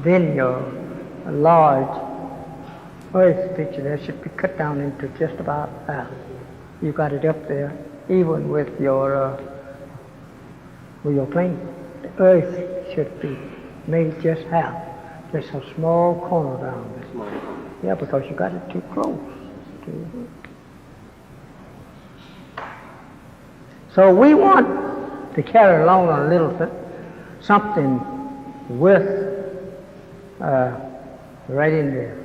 Then your large earth picture there should be cut down into just about half. You got it up there, even with your plane. The earth should be made just half, just a small corner down there. Yeah, because you got it too close. So we want to carry along a little bit, something with right in there.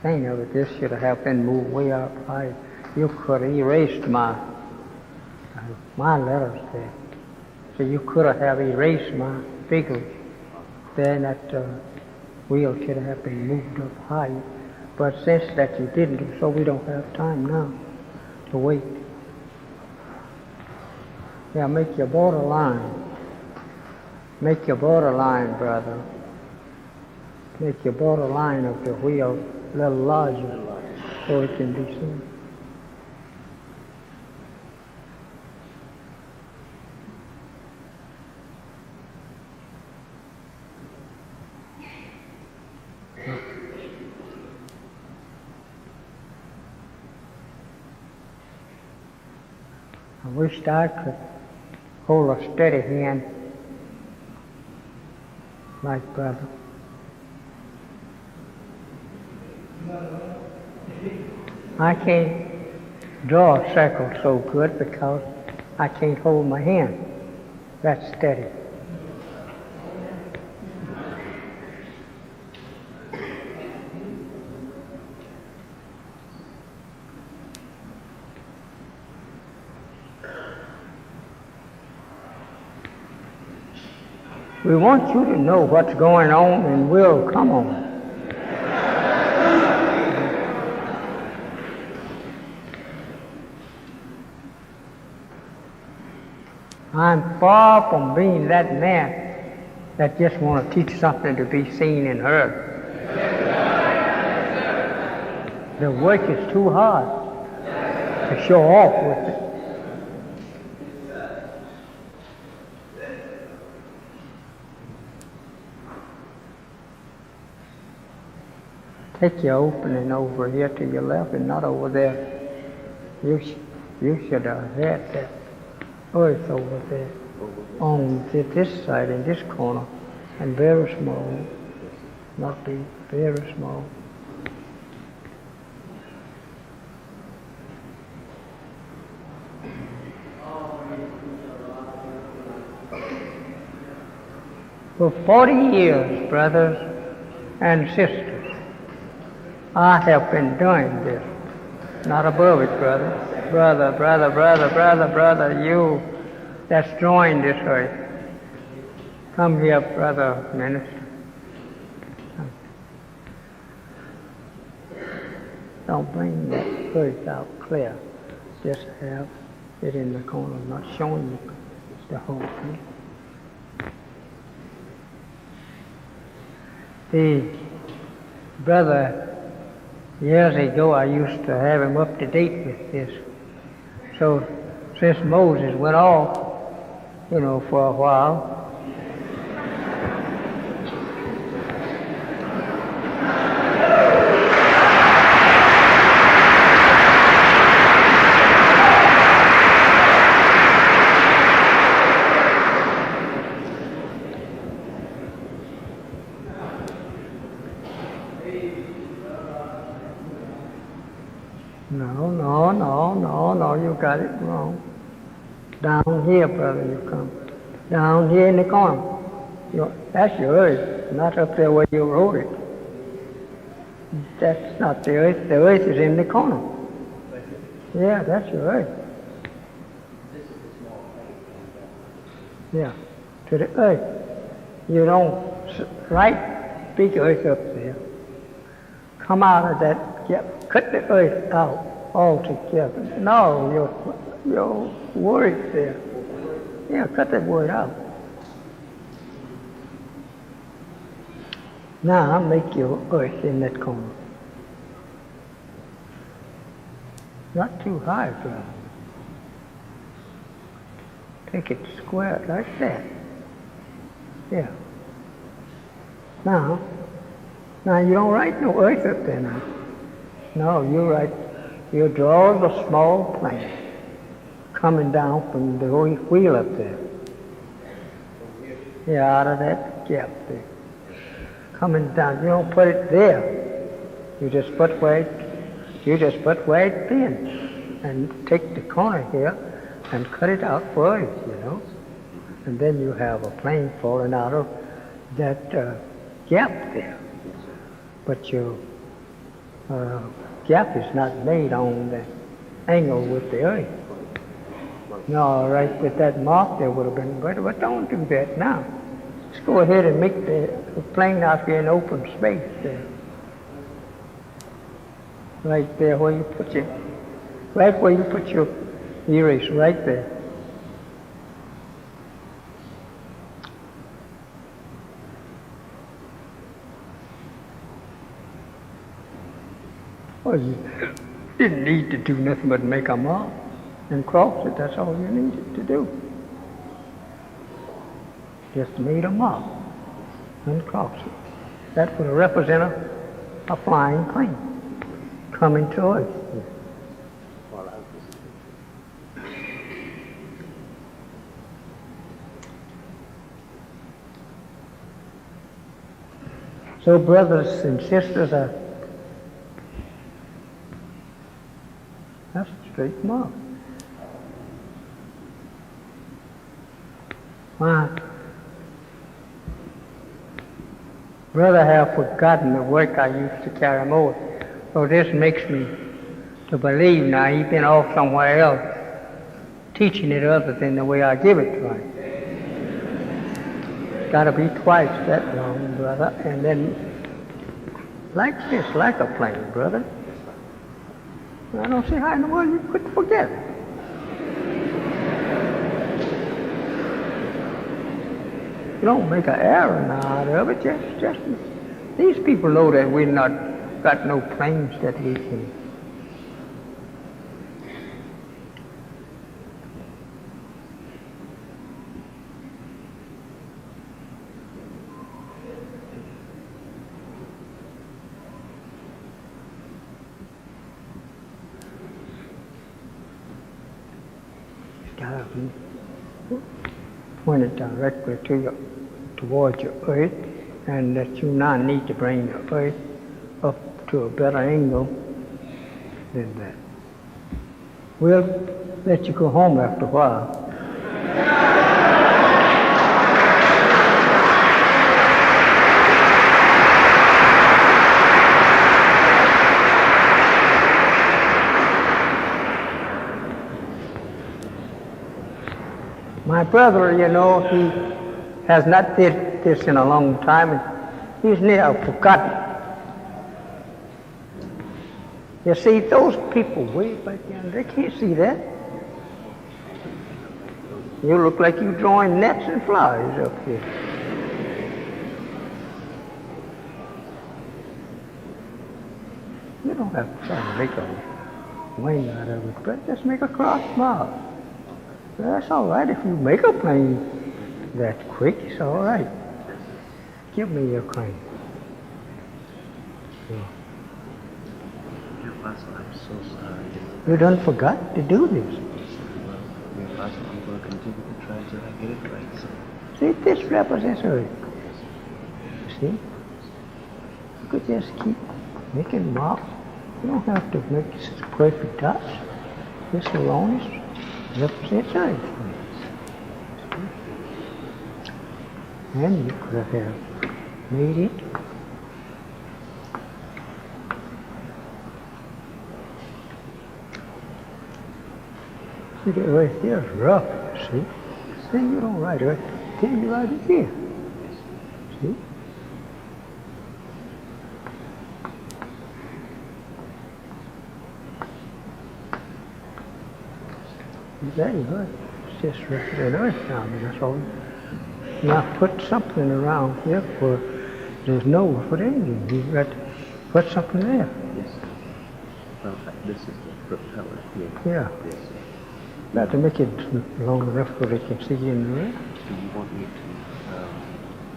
Thing of it, this should have been moved way up high. You could have erased my letters there. So you could have erased my figures. Then that wheel should have been moved up high. But since that you didn't, so we don't have time now to wait. Yeah, make your border line. Make your border line, brother. Make your border line of the wheel a little larger so it can be seen. I wished I could hold a steady hand like brother. I can't draw a circle so good because I can't hold my hand that steady. We want you to know what's going on and will come on. I'm far from being that man that just want to teach something to be seen and heard. The work is too hard to show off with it. Take your opening over here to your left and not over there. You should have had that earth over there on this side in this corner, and very small, not big, very small. For 40 years, brothers and sisters, I have been doing this. Not above it, brother. Brother, you that's joined this earth. Come here, brother minister. Don't bring that earth out clear. Just have it in the corner, not showing you the whole thing. The brother, years ago, I used to have him up to date with this. So since Moses went off, for a while, No, you got it wrong. Down here, brother, you come. Down here in the corner. That's your earth, not up there where you wrote it. That's not the earth. The earth is in the corner. Yeah, that's your earth. Yeah, to the earth. You don't right big earth up there. Come out of that, cut the earth out altogether. No, your word there. Yeah, cut that word out. Now make your earth in that corner. Not too high, brother. Take it square like that. Yeah. Now you don't write no earth up there now. No, you draw the small plane coming down from the wheel up there. Yeah, out of that gap there. Coming down. You don't put it there. You just put where it bends and take the corner here and cut it out for earth, you know. And then you have a plane falling out of that gap there. But your gap is not made on the angle with the earth. No, right with that mark there would have been better, but don't do that now. Just go ahead and make the plane out here in open space there. Right there where you put your eraser, right there. Well, you didn't need to do nothing but make a mark and cross it. That's all you needed to do. Just made a mark and cross it. That would represent a flying plane coming to earth. So brothers and sisters, that's a straight mark. My brother have forgotten the work I used to carry him over. So this makes me to believe now he's been off somewhere else, teaching it other than the way I give it to him. Got to be twice that long, brother, and then like this, like a plane, brother. I don't see how in the world you could forget it. You don't make an error now out of it. Just these people know that we're not got no planes that we can. Gotta be pointed directly towards your earth, and that you now need to bring your earth up to a better angle than that. We'll let you go home after a while. My brother, you know, he has not did this in a long time, and he's near forgotten. You see, those people way back there, they can't see that. You look like you're drawing nets and flies up here. You don't have to try to make a wing out of it, but just make a cross mark. That's all right if you make a plane that quick. It's all right. Give me your crane. Apostle, I'm so sorry. You done forgot to do this. Apostle, I'm going to continue to try till I get it right. So. See, this represents earth. See? You could just keep making marks. You don't have to make perfect dots. This alone represents earth. And you could have made it see, the earth here is rough, see? Then you don't write earth, then you write it here. See? There you go. It's just represent earth down there, that's all. Now put something around here for, there's nowhere for the engine. You've got to put something there. Yes. Well, this is the propeller here. Yeah. Yes. Got to make it long enough so they can see in there. So you want me to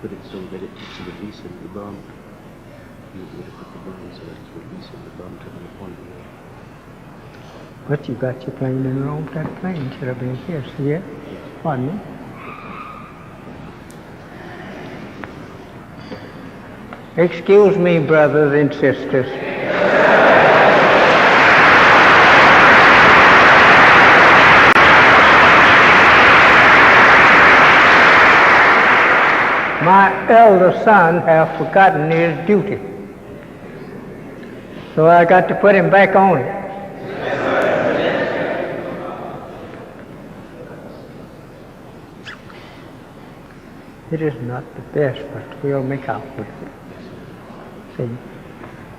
put it so that it's releasing the bum? You want me to put the bum so that it's releasing the bum to the point where... But you got your plane in the wrong. That plane should have been here. See it? Pardon me? Excuse me, brothers and sisters. My elder son has forgotten his duty. So I got to put him back on it. It is not the best, but we'll make out with it. See,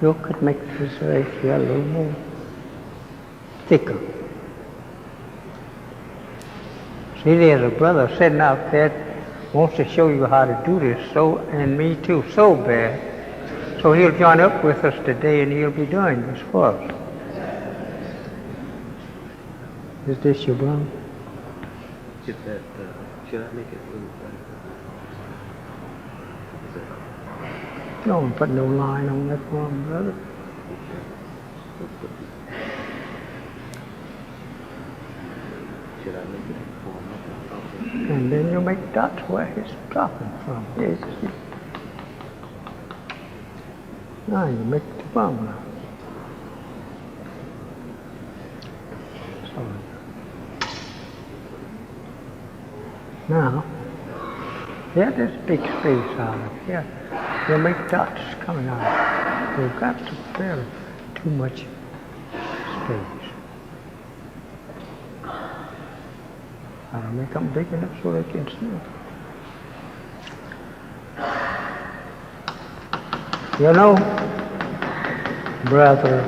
you could make this ratio a little more thicker. See, there's a brother sitting out there wants to show you how to do this, so, and me too, so bad. So he'll join up with us today and he'll be doing this for us. Is this your brother? Should I make it a little better? Don't put no line on that one, brother. Should I make it form up? And then you make dots where it's dropping from. Yes. Now you make the bum now. So now, get this big space out of here. You'll make dots coming out. You've got to fill too much space. I'll make them big enough so they can see. You know, brother,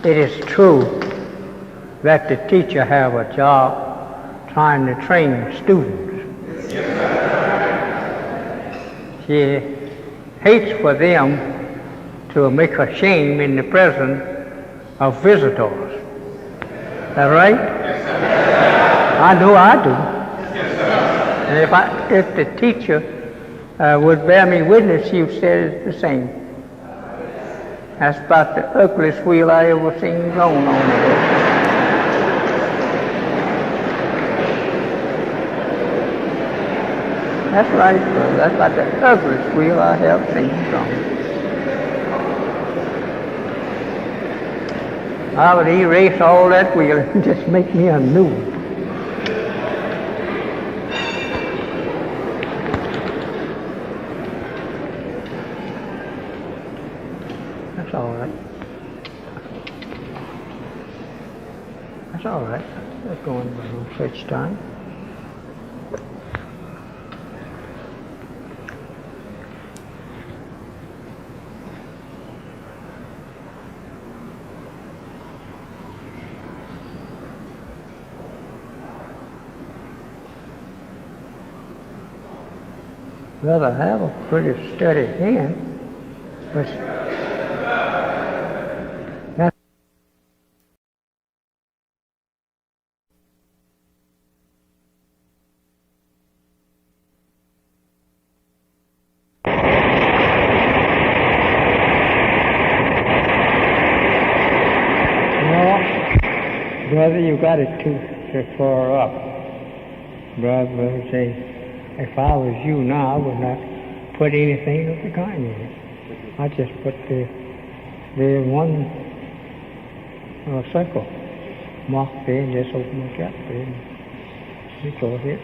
it is true that the teacher have a job trying to train students. She hates for them to make a shame in the presence of visitors. Is that right? I know I do. And if the teacher would bear me witness, she would say the same. That's about the ugliest wheel I ever seen going on there. That's right, brother. That's about the ugliest wheel I have seen going. I would erase all that wheel and just make me a new one. That's all right. That's all right. That's going by no such time. Well, I have a pretty steady hand, but that's no, brother, you got it too far up. Brother, say, if I was you now, I would not put anything of the kind in it. I just put the one circle mark there and just open the gap there and you go ahead.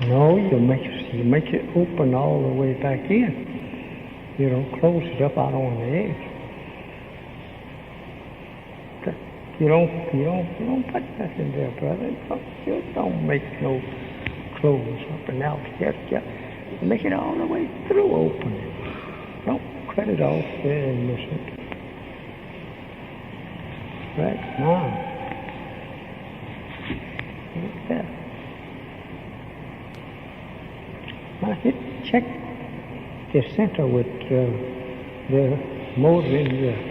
No, you make it open all the way back in. You don't close it up out on the edge. You don't put nothing there, brother. You don't make no close up and out. Just make it all the way through open. Don't cut it off there and miss it. Right now. Right there. Now check the center with the mold in there.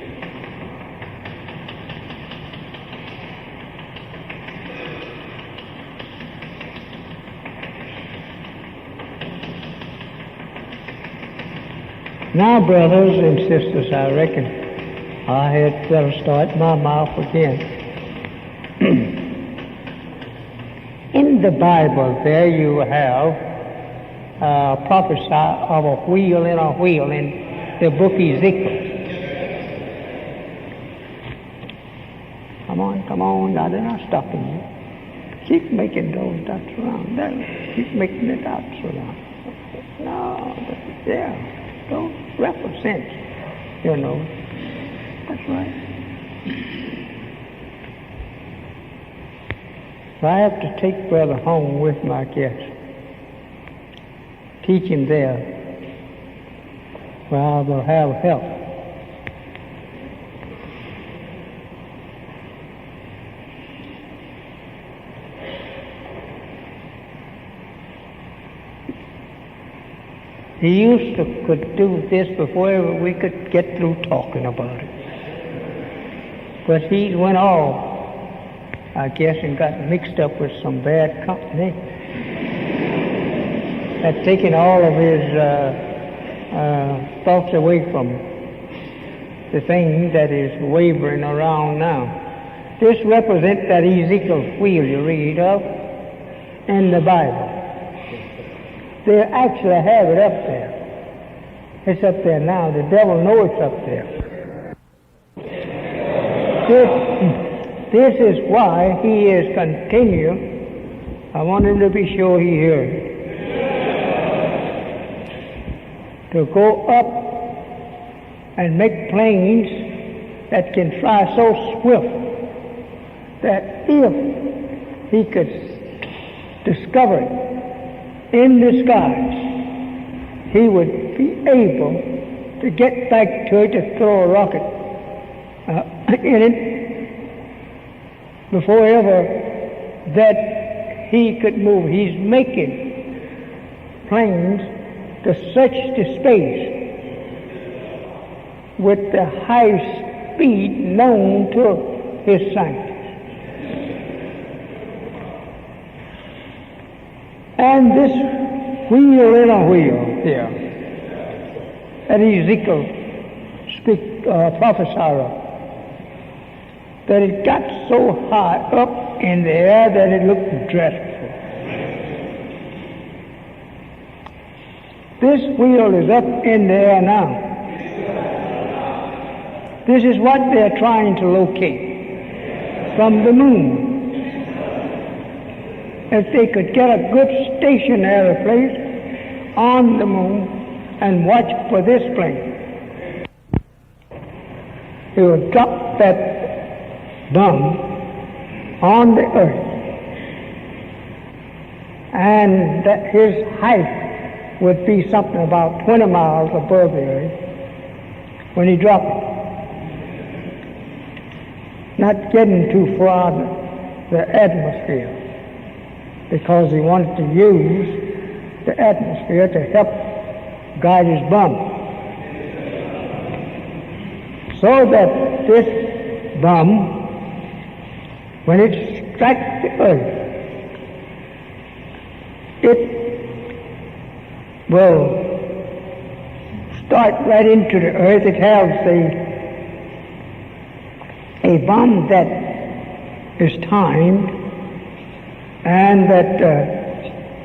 Now, brothers and sisters, I reckon I had better start my mouth again. In the Bible, there you have prophecy of a wheel in a wheel in the book Ezekiel. Come on, now they're not stopping you. Keep making those dots around there. Keep making the dots around. No, there. Don't represent, you know. That's right. So I have to take brother home with my guest. Teach him there, where I will have help. He used to could do this before we could get through talking about it. But he went off, I guess, and got mixed up with some bad company. Had taken all of his thoughts away from the thing that is wavering around now. This represents that Ezekiel wheel you read of in the Bible. They actually have it up there. It's up there now. The devil knows it's up there. This is why he is continuing. I want him to be sure he hears it. To go up and make planes that can fly so swift that if he could discover it in the skies, he would be able to get back to it to throw a rocket in it before ever that he could move. He's making planes to search the space with the high speed known to his scientists. And this wheel in a wheel here, that Ezekiel prophesied of, that it got so high up in the air that it looked dreadful. This wheel is up in the air now. This is what they're trying to locate from the moon. If they could get a good stationary place on the moon and watch for this plane, he would drop that bomb on the earth, and that his height would be something about 20 miles above the earth when he dropped it. Not getting too far in the atmosphere, because he wanted to use the atmosphere to help guide his bomb. So that this bomb, when it strikes the earth, it will start right into the earth. It has a bomb that is timed, and that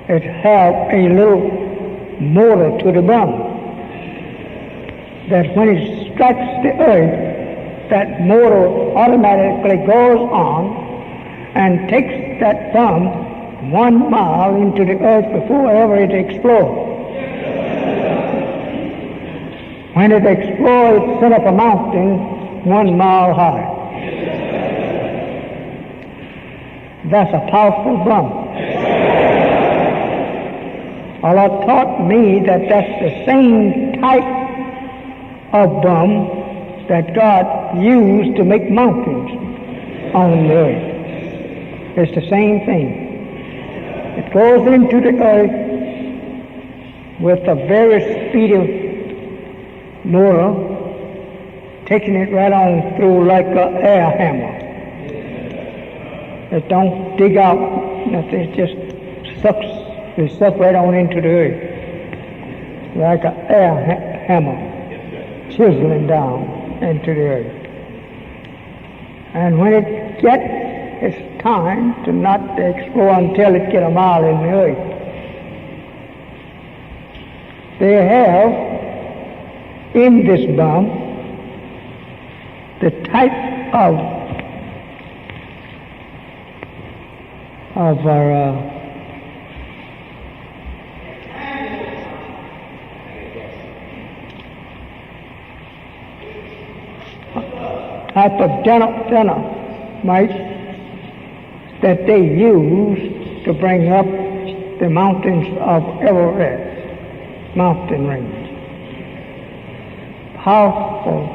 it have a little motor to the bomb, that when it strikes the earth, that motor automatically goes on and takes that bomb 1 mile into the earth before ever it explodes. When it explodes, it set up a mountain 1 mile high. That's a powerful bomb. Allah taught me that that's the same type of bomb that God used to make mountains on the earth. It's the same thing. It goes into the earth with a very speedy motor, taking it right on through like an air hammer. It don't dig out nothing, it just sucks right on into the earth, like an air hammer, chiseling down into the earth. And when it gets its time to not explode until it get a mile in the earth, they have in this bomb the type of our type of dynamite that they use to bring up the mountains of Everest mountain range. Powerful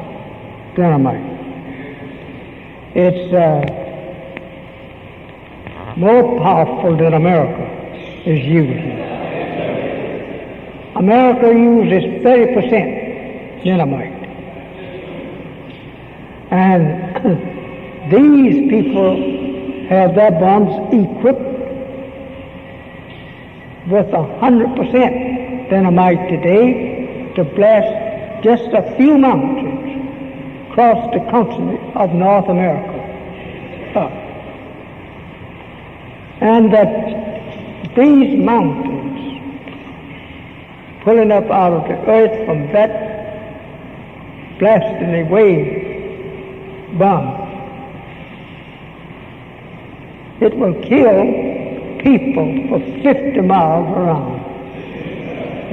dynamite. It's more powerful than America is using. America uses 30% dynamite. And these people have their bombs equipped with 100% dynamite today to blast just a few mountains across the continent of North America. And that these mountains pulling up out of the earth from that blasting away bomb, it will kill people for 50 miles around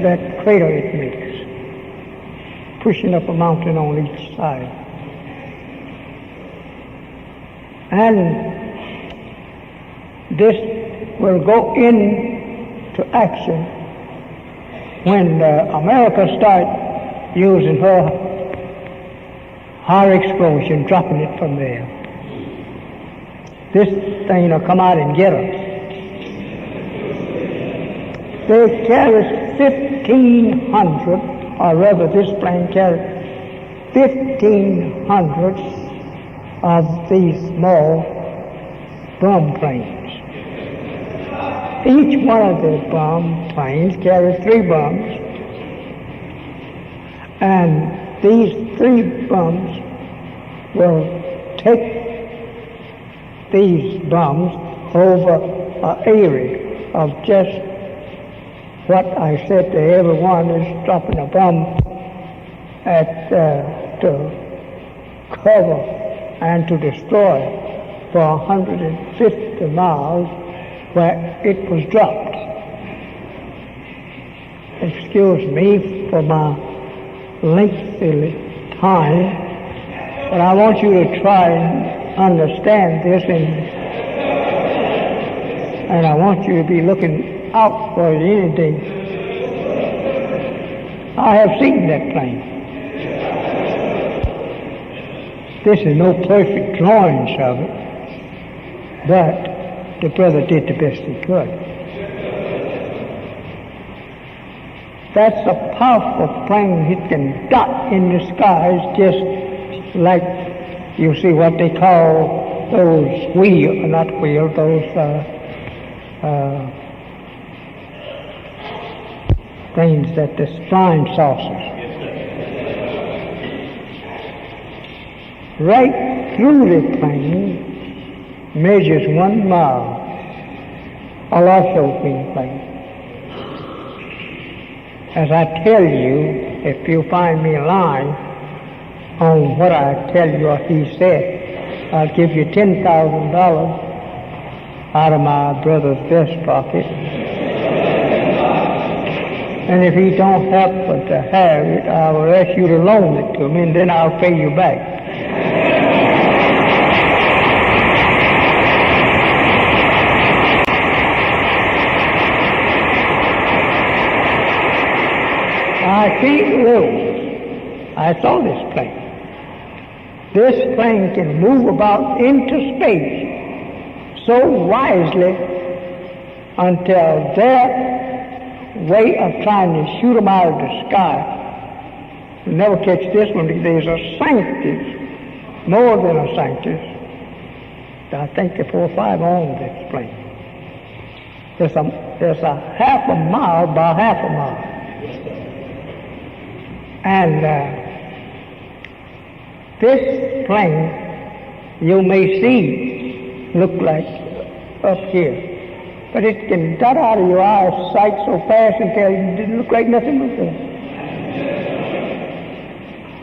that crater it makes, pushing up a mountain on each side. And this will go into action when America starts using her high explosion, dropping it from there. This thing will come out and get us. They carry 1,500, or rather this plane carries 1,500 of these small bomb planes. Each one of the bomb planes carries 3 bombs, and these 3 bombs will take these bombs over an area of just what I said to everyone is dropping a bomb at to cover and to destroy for 150 miles where it was dropped. Excuse me for my lengthy time, but I want you to try and understand this, and I want you to be looking out for it any day. I have seen that plane. This is no perfect drawings of it, but the brother did the best he could. That's a powerful plane. It can dot in the skies just like you see what they call those those things that the flying saucers. Right through the plane measures 1 mile. Allah showed me the plane. As I tell you, if you find me lying on what I tell you or he said, I'll give you $10,000 out of my brother's vest pocket. And if he don't happen to have it, I will ask you to loan it to me, and then I'll pay you back. I can't lose. I saw this plane. This plane can move about into space so wisely until their way of trying to shoot them out of the sky will never catch this one. There's a scientist, more than a scientist. I think there are 4 or 5 on this plane. There's a half a mile by half a mile. And this plane you may see look like up here, but it can dot out of your eyesight so fast until it didn't look like nothing but that.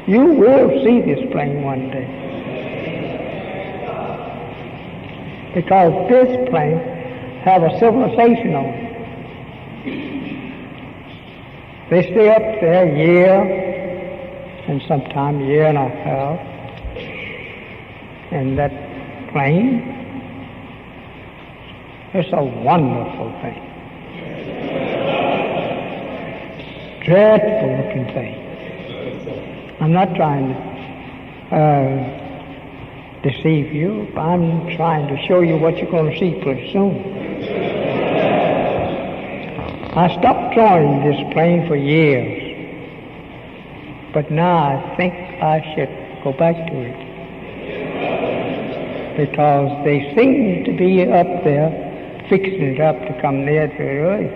You will see this plane one day, because this plane have a civilization on it. They stay up there a year and sometime a year and a half, and that plane, it's a wonderful thing. Dreadful looking thing. I'm not trying to deceive you. I'm trying to show you what you're going to see pretty soon. I stopped drawing this plane for years, but now I think I should go back to it, because they seem to be up there fixing it up to come near to Earth.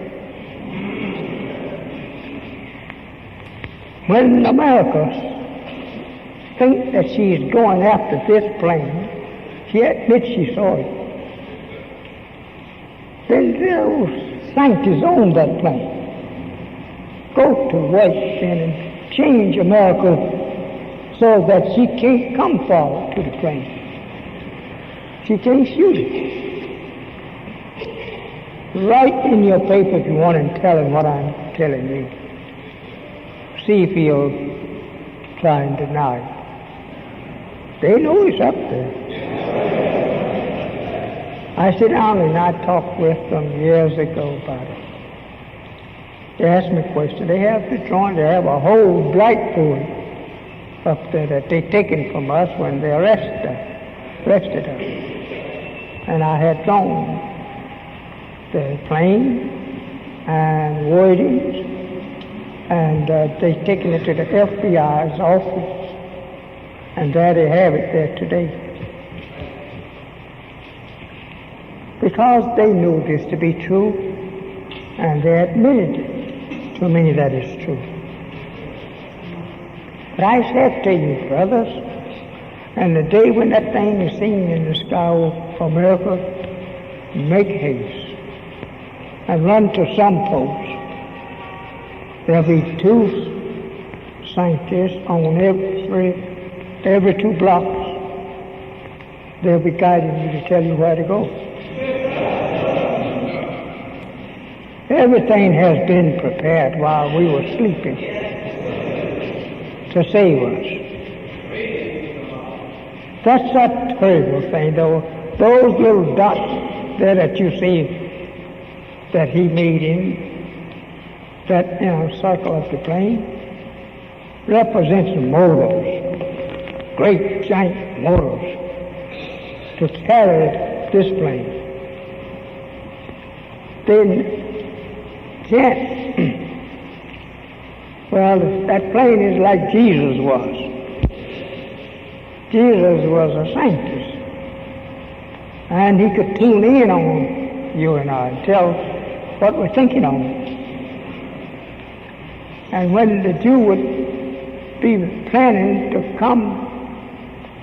When America thinks that she is going after this plane, she admits she saw it. Then those scientists own that plane. Go to work and change America so that she can't come forward to the plane. She can't shoot it. Write in your paper if you want and tell him what I'm telling you. See if he'll try and deny it. They know it's up there. I sit down and I talked with them years ago about it. They asked me questions. They have the drawing. They have a whole blackboard up there that they taken from us when they arrested us. And I had drawn the plane and wordings, and they taken it to the FBI's office, and there they have it there today. Because they knew this to be true, and they admitted it to me that is true. But I said to you, brothers, and the day when that thing is seen in the sky for America, make haste and run to some folks. There'll be 2 scientists on every 2 blocks. They'll be guiding you to tell you where to go. Everything has been prepared while we were sleeping to save us. That's a terrible thing, though. Those little dots there that you see that he made in that circle of the plane represents motors, great giant motors, to carry this plane. Then well, that plane is like Jesus was. Jesus was a scientist, and he could tune in on you and I and tell what we're thinking on. And when the Jew would be planning to come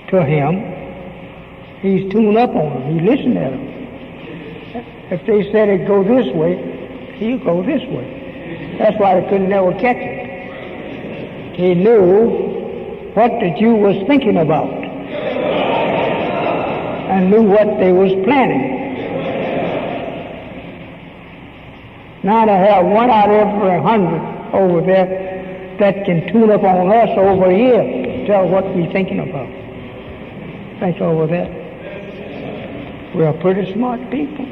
to him, he's tuned up on them. He listened at them. If they said it'd go this way, he'll go this way. That's why they couldn't never catch it. He knew what the Jew was thinking about and knew what they was planning. Now to have 1 out of every 100 over there that can tune up on us over here to tell what we're thinking about. Think over that. We're pretty smart people.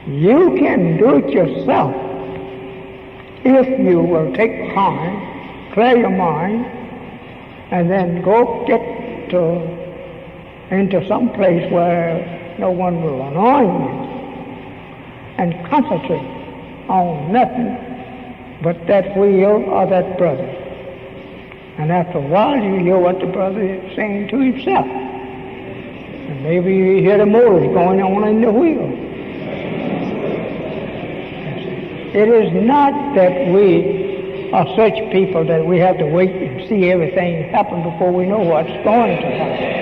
You can do it yourself if you will take time, clear your mind, and then go get into some place where no one will annoy you, and concentrate on nothing but that will or that brother. And after a while you hear what the brother is saying to himself. And maybe you hear the motors going on in the wheel. It is not that we are such people that we have to wait and see everything happen before we know what's going to happen.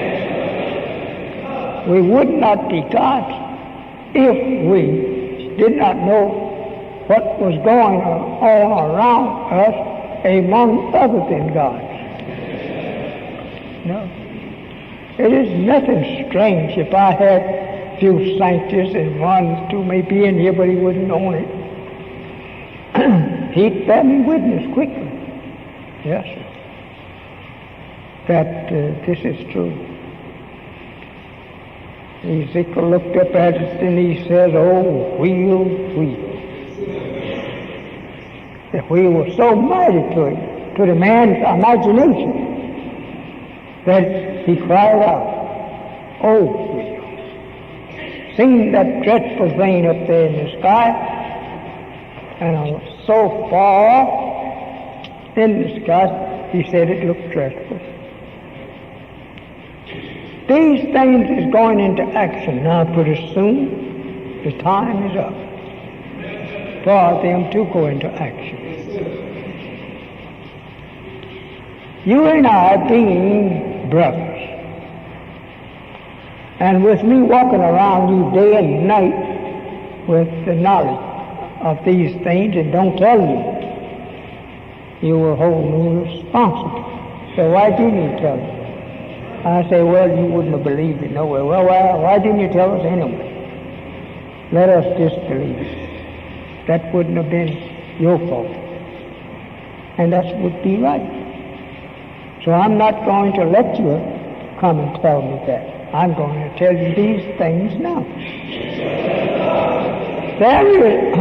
We would not be gods if we did not know what was going on around us among other than gods. No. It is nothing strange if I had a few scientists and one, two may be in here, but he wouldn't know it. He'd bear me witness quickly. Yes, sir. That this is true. Ezekiel looked up at it and he says, "Oh, wheel, wheel." The wheel was so mighty to the man's imagination, that he cried out, "Oh, wheel." Seeing that dreadful thing up there in the sky, and so far in the sky, he said it looked dreadful. These things is going into action now pretty soon. The time is up for them to go into action. You and I being brothers, and with me walking around you day and night with the knowledge of these things and don't tell you, you will hold me responsible. So why didn't you tell me? I say, well, you wouldn't have believed it nowhere. Well, why didn't you tell us anyway? Let us disbelieve. That wouldn't have been your fault. And that would be right. So I'm not going to let you come and tell me that. I'm going to tell you these things now. There is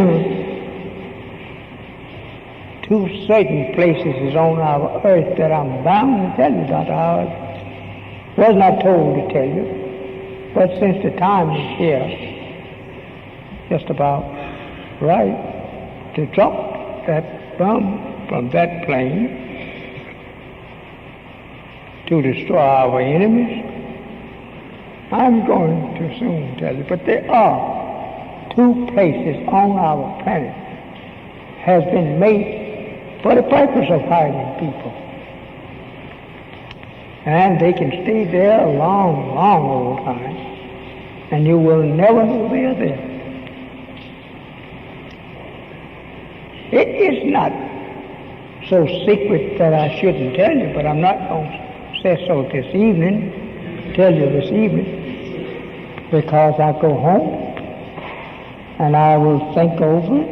two certain places on our earth that I'm bound to tell you, Dr. Howard. Was not told to tell you, but since the time is here, just about right to drop that bomb from that plane to destroy our enemies, I'm going to soon tell you. But there are two places on our planet has been made for the purpose of hiding people. And they can stay there a long, long old time, and you will never know they're there. It is not so secret that I shouldn't tell you, but I'm not going to say so this evening, tell you this evening, because I go home, and I will think over it,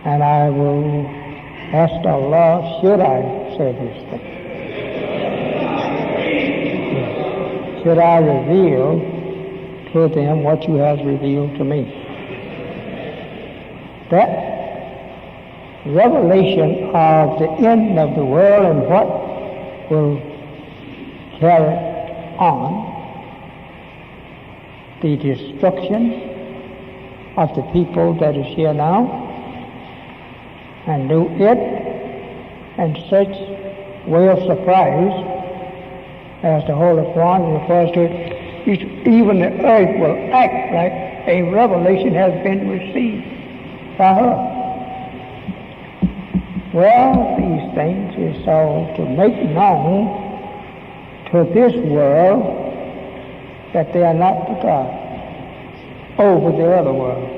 and I will ask Allah, should I say this thing? Should I reveal to them what you have revealed to me? That revelation of the end of the world and what will carry on the destruction of the people that is here now, and do it in such way of surprise as the Holy Quran refers to it, even the earth will act like a revelation has been received by her. Well, these things is so to make known to this world that they are not the God over the other world.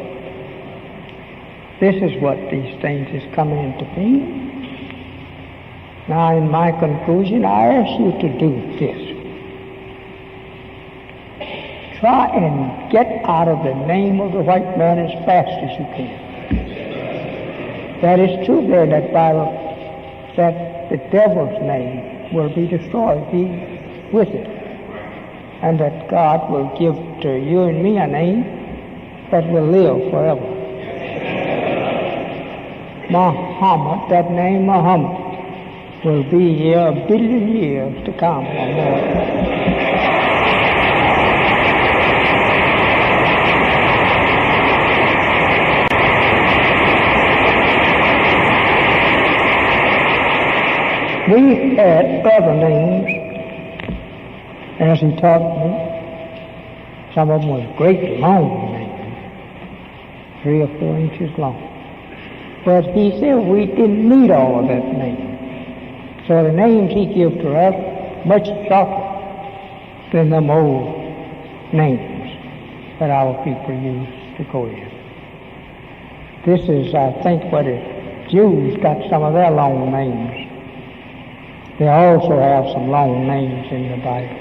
This is what these things is coming into being. Now, in my conclusion, I ask you to do this. Try and get out of the name of the white man as fast as you can. That is true there in that Bible, that the devil's name will be destroyed, he with it. And that God will give to you and me a name that will live forever. Muhammad, that name Muhammad, will be here 1 billion years to come or more. We had other names, as he taught me. Some of them were great long names, 3 or 4 inches long. But he said we didn't need all of that name. So the names he gave to us much shorter than them old names that our people used to go in. This is, I think, what the Jews got some of their long names. They also have some long names in the Bible.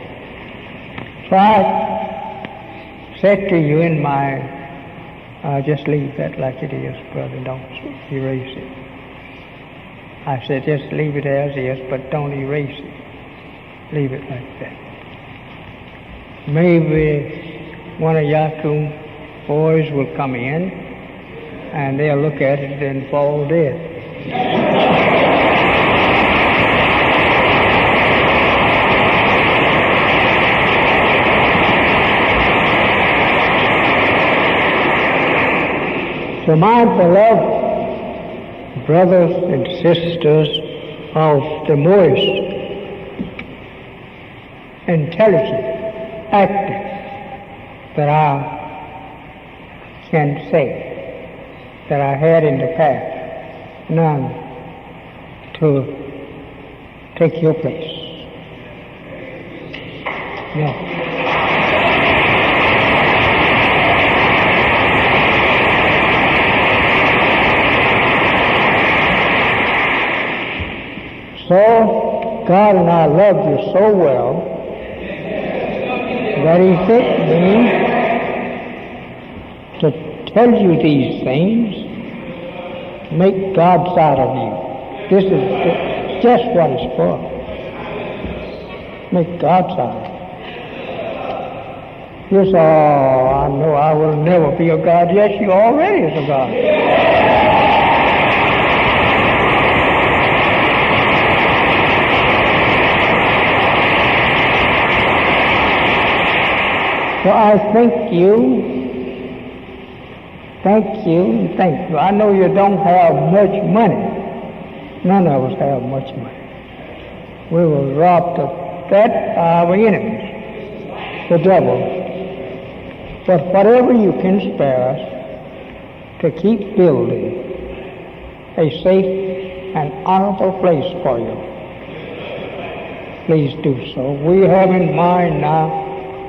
So I said to you in my, just leave that like it is, brother, don't erase it. I said, just leave it as is, but don't erase it. Leave it like that. Maybe one of Yaakov boys will come in, and they'll look at it and fall dead. So my beloved brothers and sisters of the most intelligent, active that I can say that I had in the past, none to take your place. No. So, God and I love you so well that He sent me to tell you these things, make God's out of you. This is just what it's for. Make God's out of you. You say, oh, I know I will never be a God. Yes, you already is a God. So I thank you. I know you don't have much money. None of us have much money. We were robbed of that by our enemies, the devil. But whatever you can spare us to keep building a safe and honorable place for you, please do so. We have in mind now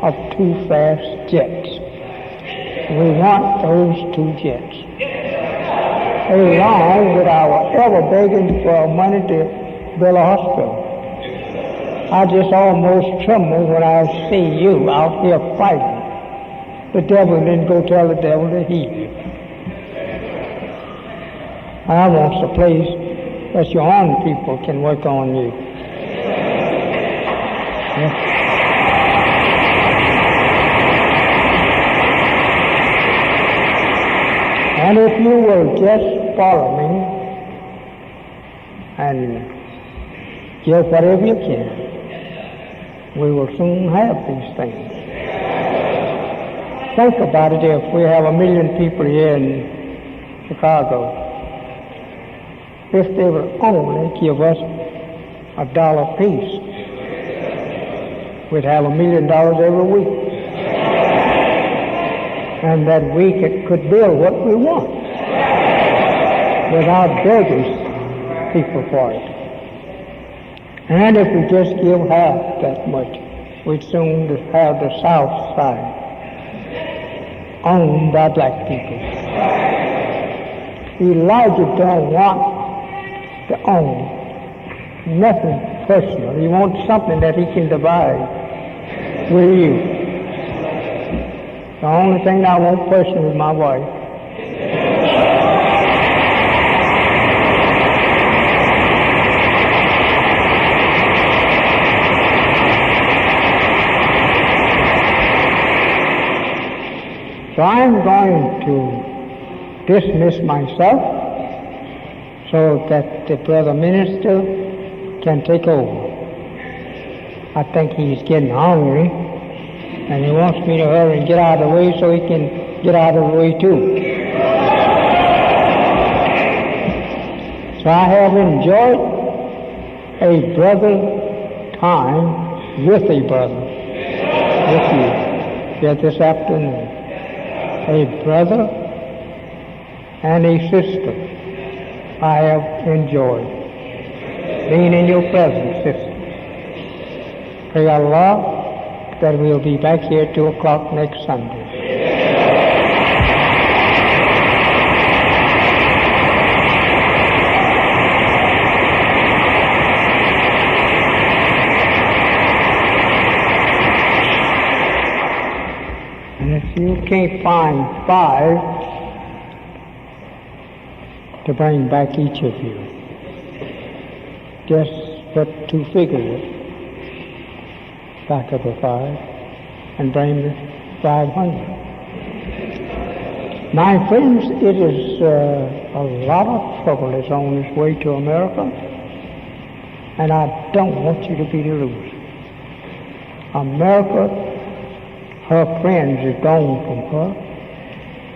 of 2 fast jets. We want those 2 jets. Along with our ever begging for money to build a hospital. I just almost tremble when I see you out here fighting. The devil didn't go tell the devil to heal you. I want a place that your own people can work on you. Yeah. And if you will just follow me and give whatever you can, we will soon have these things. Think about it, if we have 1 million people here in Chicago, if they would only give us $1 apiece, we'd have $1 million every week. And that we could build what we want without begging people for it. And if we just give half that much, we'd soon have the South Side owned by black people. Elijah don't want to own nothing personal. He wants something that he can divide with you. The only thing I want personal is my wife. So I'm going to dismiss myself so that the brother minister can take over. I think he's getting hungry, and he wants me to hurry and get out of the way so he can get out of the way too. So I have enjoyed a brother time with a brother, with you, here this afternoon. A brother and a sister I have enjoyed being in your presence, sister. Pray Allah that we'll be back here 2 o'clock next Sunday. And if you can't find 5 to bring back each of you, just put 2 figures back of the 5 and bring the 500. My friends, it is a lot of trouble is on its way to America, and I don't want you to be the loser. America, her friends are gone from her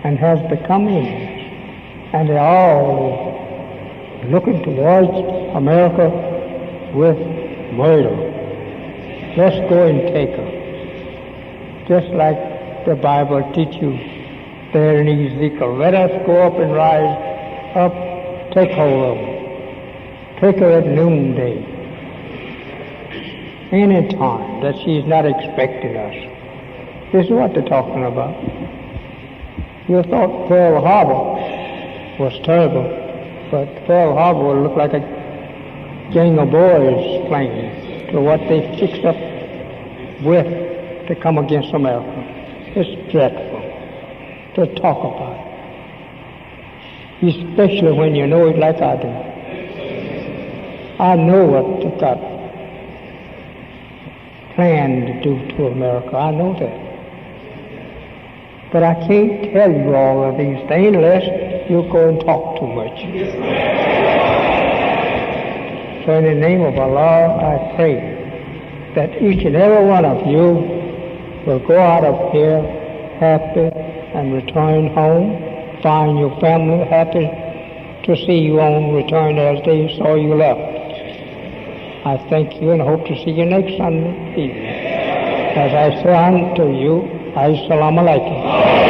and has become enemies, and they're all looking towards America with murder. Let's go and take her. Just like the Bible teaches you there in Ezekiel. Let us go up and rise up, take hold of her. Take her at noonday. Any time that she's not expecting us. This is what they're talking about. You thought Pearl Harbor was terrible, but Pearl Harbor will look like a gang of boys playing to what they fixed up with to come against America. It's dreadful to talk about it, especially when you know it like I do. I know what they got planned to do to America. I know that. But I can't tell you all of these things unless you go and talk too much. So in the name of Allah, I pray that each and every one of you will go out of here happy and return home, find your family happy to see you on return as they saw you left. I thank you and hope to see you next Sunday evening. As I say unto you, Assalamu alaikum.